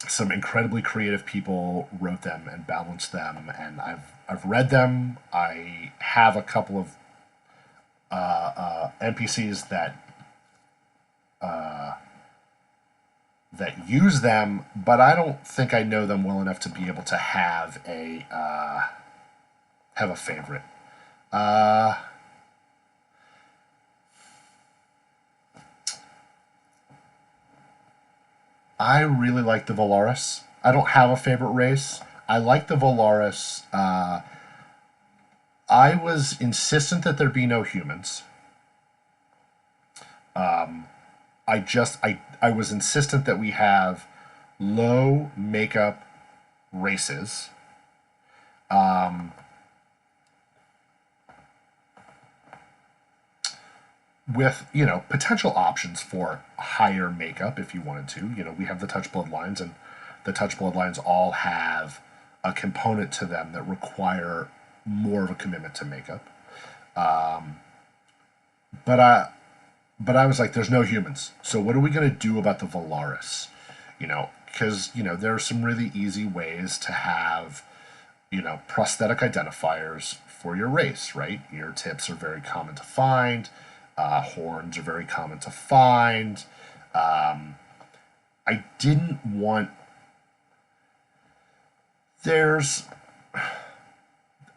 Some incredibly creative people wrote them and balanced them, and I've read them. I have a couple of NPCs that use them, but I don't think I know them well enough to be able to have a favorite. I really like the Valaris. I don't have a favorite race. I like the Valaris. I was insistent that there be no humans. I was insistent that we have low makeup races. With, potential options for higher makeup if you wanted to. We have the touch bloodlines, and the touch bloodlines all have a component to them that require more of a commitment to makeup. But I was like, there's no humans. So what are we going to do about the Valaris? Because, there are some really easy ways to have, prosthetic identifiers for your race, right? Ear tips are very common to find. Horns are very common to find. I didn't want...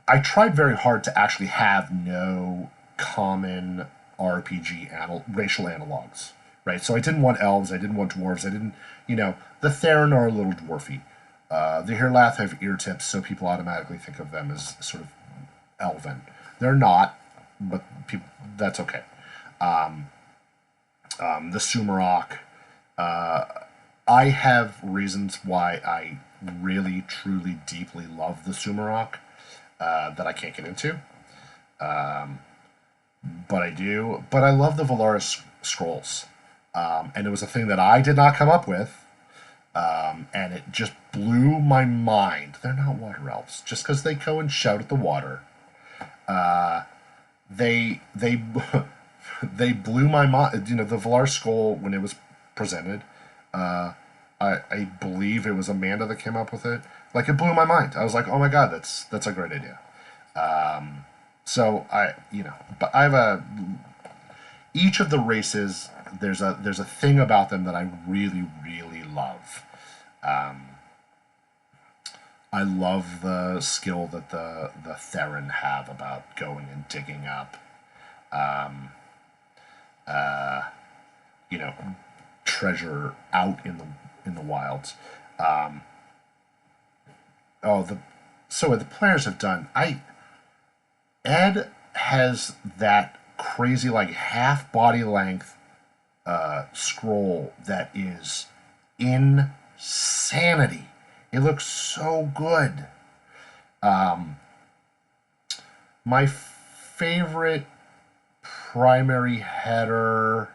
I tried very hard to actually have no common RPG racial analogs, right? So I didn't want elves, I didn't want dwarves, I didn't, the Theron are a little dwarfy. The Hirlath have ear tips, so people automatically think of them as sort of elven. They're not, but that's okay. The Sumerok. I have reasons why I really, truly, deeply love the Sumerok that I can't get into. But I do. But I love the Valaris scrolls. And it was a thing that I did not come up with. And it just blew my mind. They're not water elves. Just because they go and shout at the water. They they blew my mind. The Valaris scroll, when it was presented, I believe it was Amanda that came up with it. Like, it blew my mind. I was like, oh my god, that's a great idea. So but I have each of the races, there's a thing about them that I really, really love. I love the skill that the Theron have about going and digging up, treasure out in the wilds. So what the players have done, Ed has that crazy, like, half body length scroll that is insanity. It looks so good. My favorite primary header,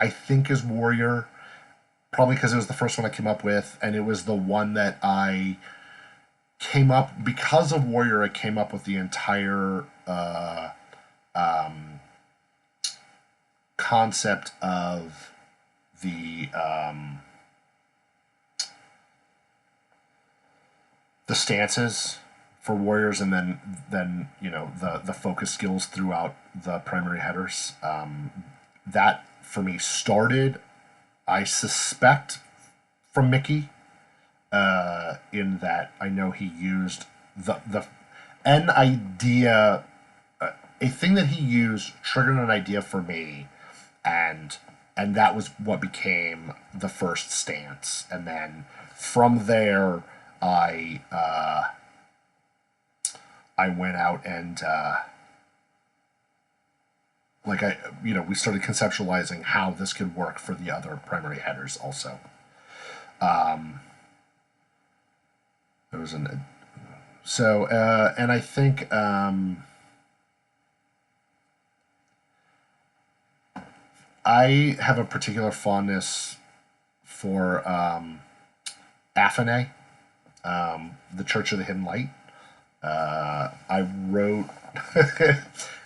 I think, is Warrior. Probably because it was the first one I came up with, and it was the one that I came up... Because of Warrior, I came up with the entire concept of the stances for warriors, and then the focus skills throughout the primary headers. That for me started, I suspect, from Mickey, in that I know he used an idea, a thing that he used triggered an idea for me, and that was what became the first stance. And then from there, I went out and we started conceptualizing how this could work for the other primary headers also. There was and I think I have a particular fondness for Athene, the Church of the Hidden Light. I wrote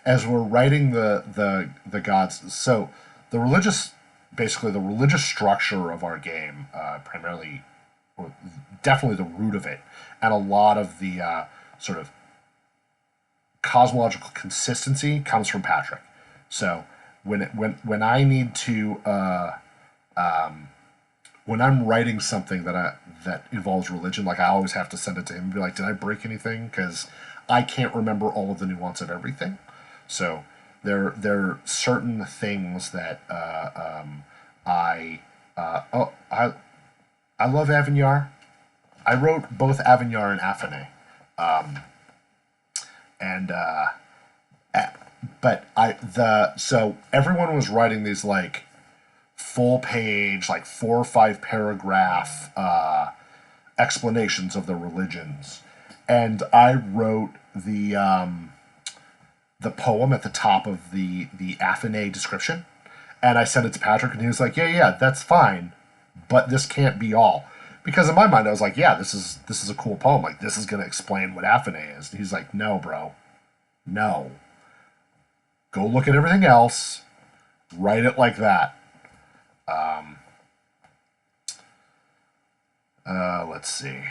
as we're writing the gods. So the religious structure of our game, primarily, or definitely the root of it, and a lot of the sort of cosmological consistency comes from Patrick. So when I need to when I'm writing something that involves religion, like I always have to send it to him and be like, did I break anything? Because I can't remember all of the nuance of everything. So there are certain things that I I love Avignard. I wrote both Avignard and Affiné, and but I the so everyone was writing these like full page, like 4 or 5 paragraph explanations of the religions, and I wrote the poem at the top of the Affiné description, and I sent it to Patrick, and he was like, yeah, that's fine, but this can't be all. Because in my mind, I was like, yeah, this is a cool poem. Like, this is going to explain what Affiné is. And he's like, no, bro, no. Go look at everything else. Write it like that. Let's see.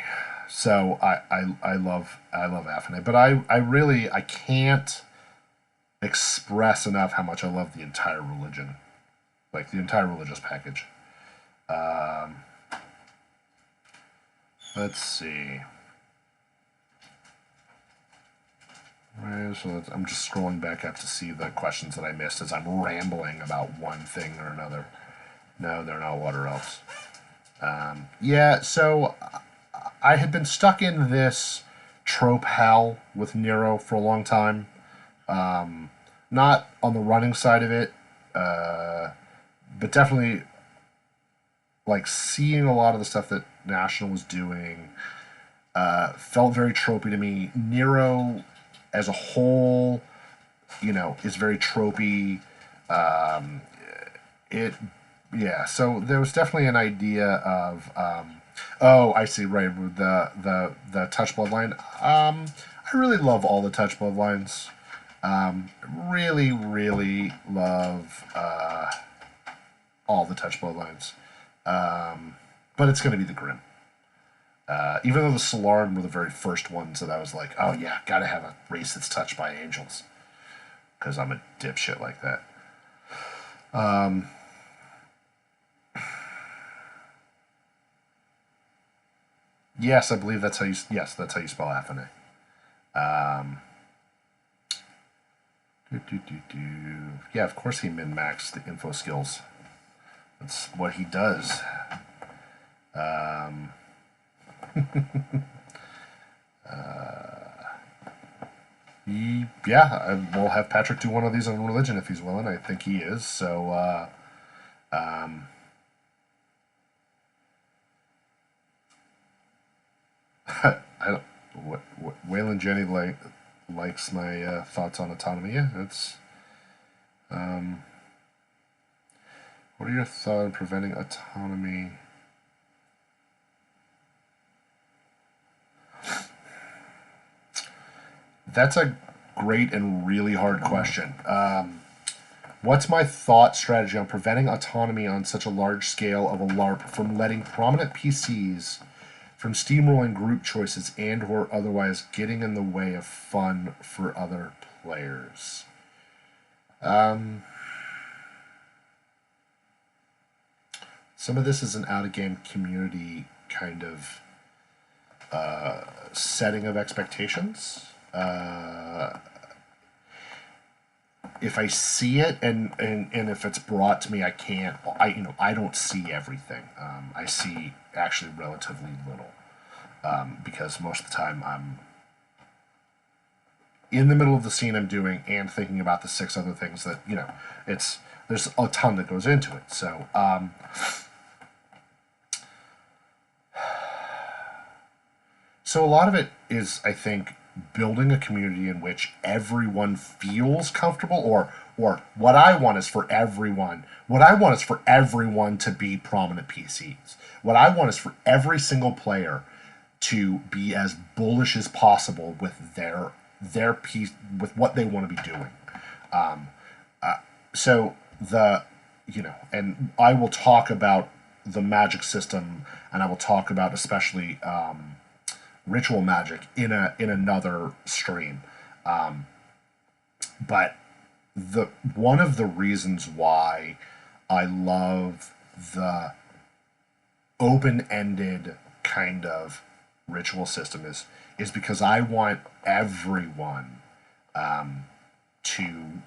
So I love Affiné, but I really I can't express enough how much I love the entire religion, like the entire religious package. Um, let's see. Right, so I'm just scrolling back up to see the questions that I missed as I'm rambling about one thing or another. No, they're not water elves. Yeah, so I had been stuck in this trope hell with Nero for a long time. Not on the running side of it, but definitely like seeing a lot of the stuff that National was doing felt very tropey to me. Nero as a whole, is very tropey. It Yeah, so there was definitely an idea of oh, I see, right, with the touch bloodline. I really love all the touch bloodlines. Really, really love all the touch bloodlines. But it's going to be the Grimm. Even though the Solaran were the very first ones that I was like, oh yeah, gotta have a race that's touched by angels. Because I'm a dipshit like that. Yes, I believe that's how you. Yes, that's how you spell Affiné. Yeah, of course he min-maxed the info skills. That's what he does. Yeah, we'll have Patrick do one of these on religion if he's willing. I think he is. So, I don't. Waylon Jenny likes my thoughts on autonomy. Yeah, it's. What are your thoughts on preventing autonomy? That's a great and really hard question. What's my thought strategy on preventing autonomy on such a large scale of a LARP from letting prominent PCs from steamrolling group choices and or otherwise getting in the way of fun for other players? Some of this is an out-of-game community kind of setting of expectations. If I see it and if it's brought to me, I don't see everything. I see actually relatively little because most of the time I'm in the middle of the scene I'm doing and thinking about the 6 other things that there's a ton that goes into it. So so a lot of it is, I think, building a community in which everyone feels comfortable, or what I want is for everyone. What I want is for everyone to be prominent PCs. What I want is for every single player to be as bullish as possible with their piece, with what they want to be doing. So and I will talk about the magic system, and I will talk about especially ritual magic in another stream. But the one of the reasons why I love the open-ended kind of ritual system is because I want everyone to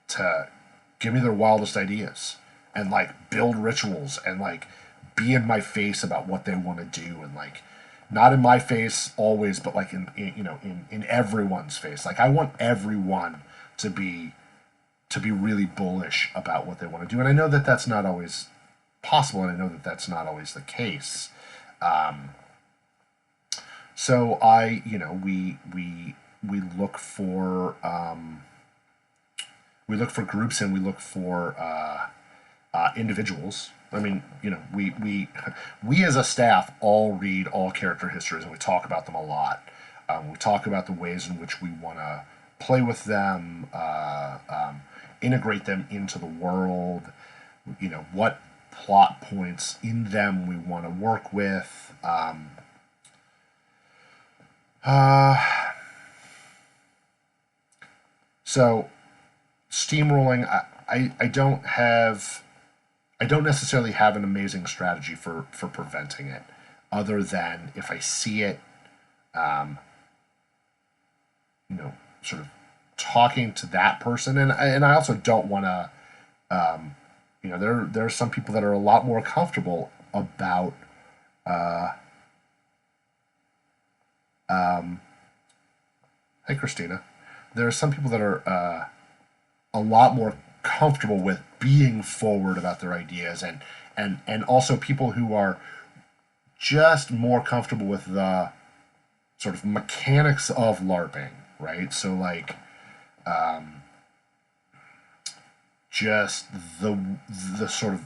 to give me their wildest ideas and like build rituals and like be in my face about what they want to do and like not in my face always but like in everyone's face. Like I want everyone to be really bullish about what they want to do, and I know that that's not always possible, and I know that that's not always the case. So I, we look for groups, and we look for individuals. I mean, we as a staff all read all character histories, and we talk about them a lot. We talk about the ways in which we want to play with them, integrate them into the world. What plot points in them we want to work with. So steamrolling, I don't necessarily have an amazing strategy for preventing it, other than if I see it, sort of talking to that person, and I also don't want to, there are some people that are a lot more comfortable about, hey Christina, there are some people that are a lot more comfortable with being forward about their ideas, and also people who are just more comfortable with the sort of mechanics of LARPing, right? So like just the sort of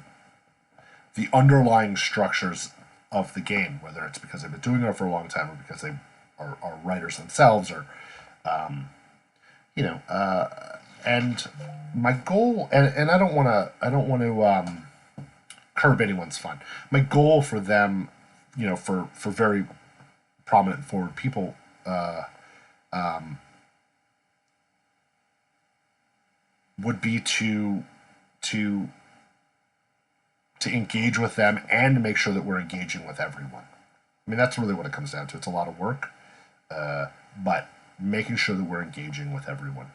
the underlying structures of the game, whether it's because they've been doing it for a long time or because they are writers themselves, or and my goal, and I don't want to curb anyone's fun. My goal for them, for very prominent forward people, would be to engage with them and make sure that we're engaging with everyone. I mean, that's really what it comes down to. It's a lot of work, but making sure that we're engaging with everyone.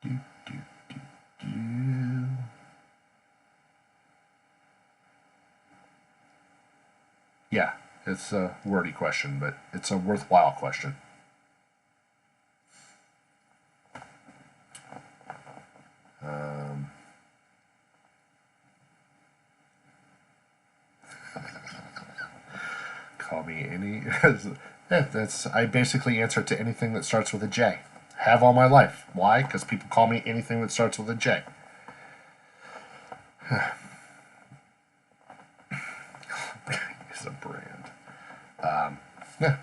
Do, do, do, do. Yeah, it's a wordy question, but it's a worthwhile question. Call me any. That's I basically answer to anything that starts with a J. Have all my life. Why? Because people call me anything that starts with a J. It's a brand. Yeah.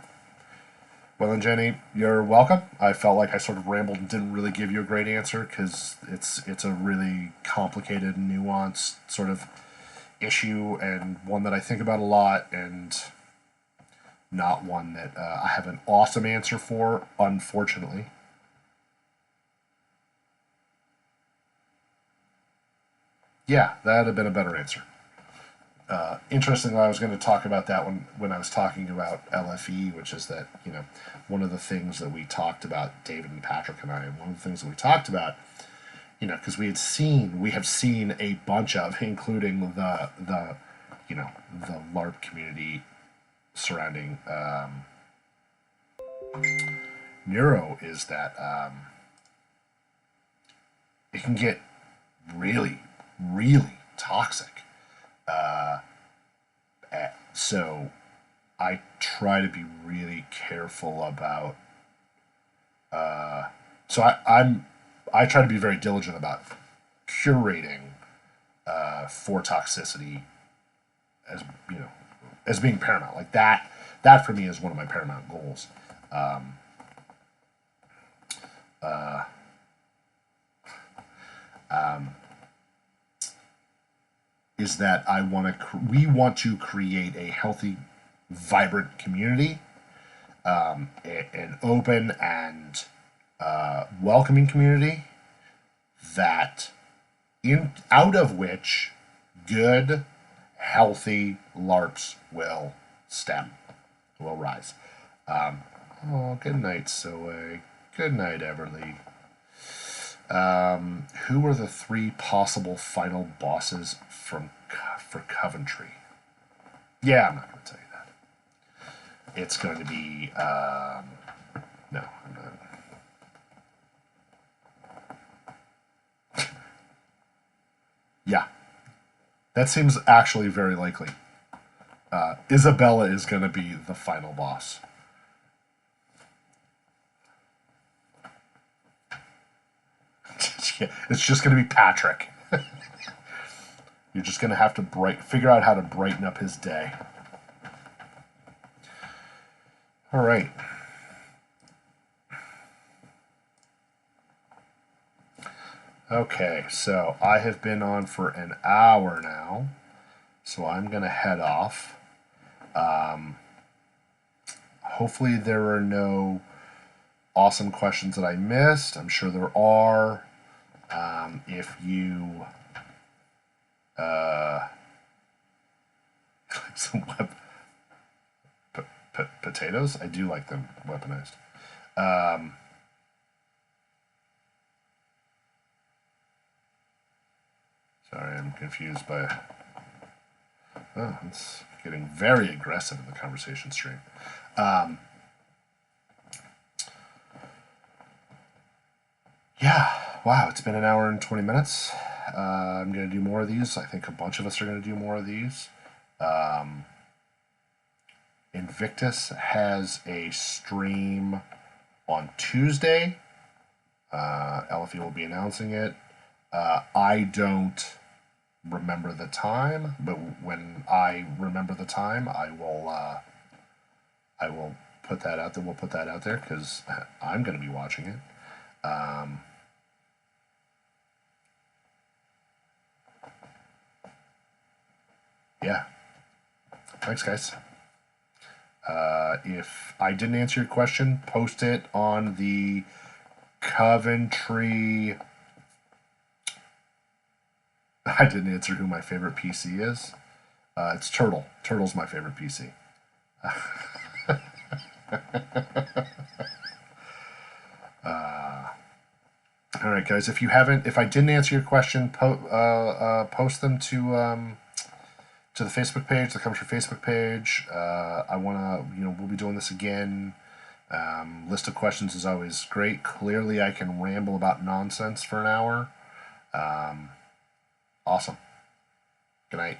Well then, Jenny, you're welcome. I felt like I sort of rambled and didn't really give you a great answer because it's a really complicated, nuanced sort of issue, and one that I think about a lot, and not one that I have an awesome answer for, unfortunately. Yeah, that would have been a better answer. Interestingly, I was going to talk about that when I was talking about LFE, which is that, one of the things that we talked about, David and Patrick and I, and one of the things that we talked about, because we have seen a bunch of, including the LARP community surrounding Neuro, is that it can get really, really toxic. So I try to be really careful about. I try to be very diligent about curating for toxicity as as being paramount. Like that. That for me is one of my paramount goals. Is that we want to create a healthy, vibrant community, an open and welcoming community that out of which good, healthy LARPs will stem, will rise. Oh, good night, Soe. Good night, Everly. Who are the 3 possible final bosses for Coventry? Yeah, I'm not going to tell you that. It's going to be no, I'm not. Yeah, that seems actually very likely. Isabella is going to be the final boss. It's just going to be Patrick. You're just going to have to figure out how to brighten up his day. All right. Okay, so I have been on for an hour now, so I'm going to head off. Hopefully there are no awesome questions that I missed. I'm sure there are. If you some potatoes, I do like them weaponized. Sorry, I'm confused by. Oh, it's getting very aggressive in the conversation stream. Yeah, wow, it's been an hour and 20 minutes. I'm going to do more of these. I think a bunch of us are going to do more of these. Invictus has a stream on Tuesday. LFE will be announcing it. I don't remember the time, but when I remember the time, I will put that out there. We'll put that out there because I'm going to be watching it. Yeah. Thanks, guys. If I didn't answer your question, post it on the Coventry. I didn't answer who my favorite PC is. It's Turtle. Turtle's my favorite PC. All right, guys. If I didn't answer your question, post them to the Facebook page, the Coventry Facebook page. I want to, we'll be doing this again. List of questions is always great. Clearly, I can ramble about nonsense for an hour. Awesome. Good night.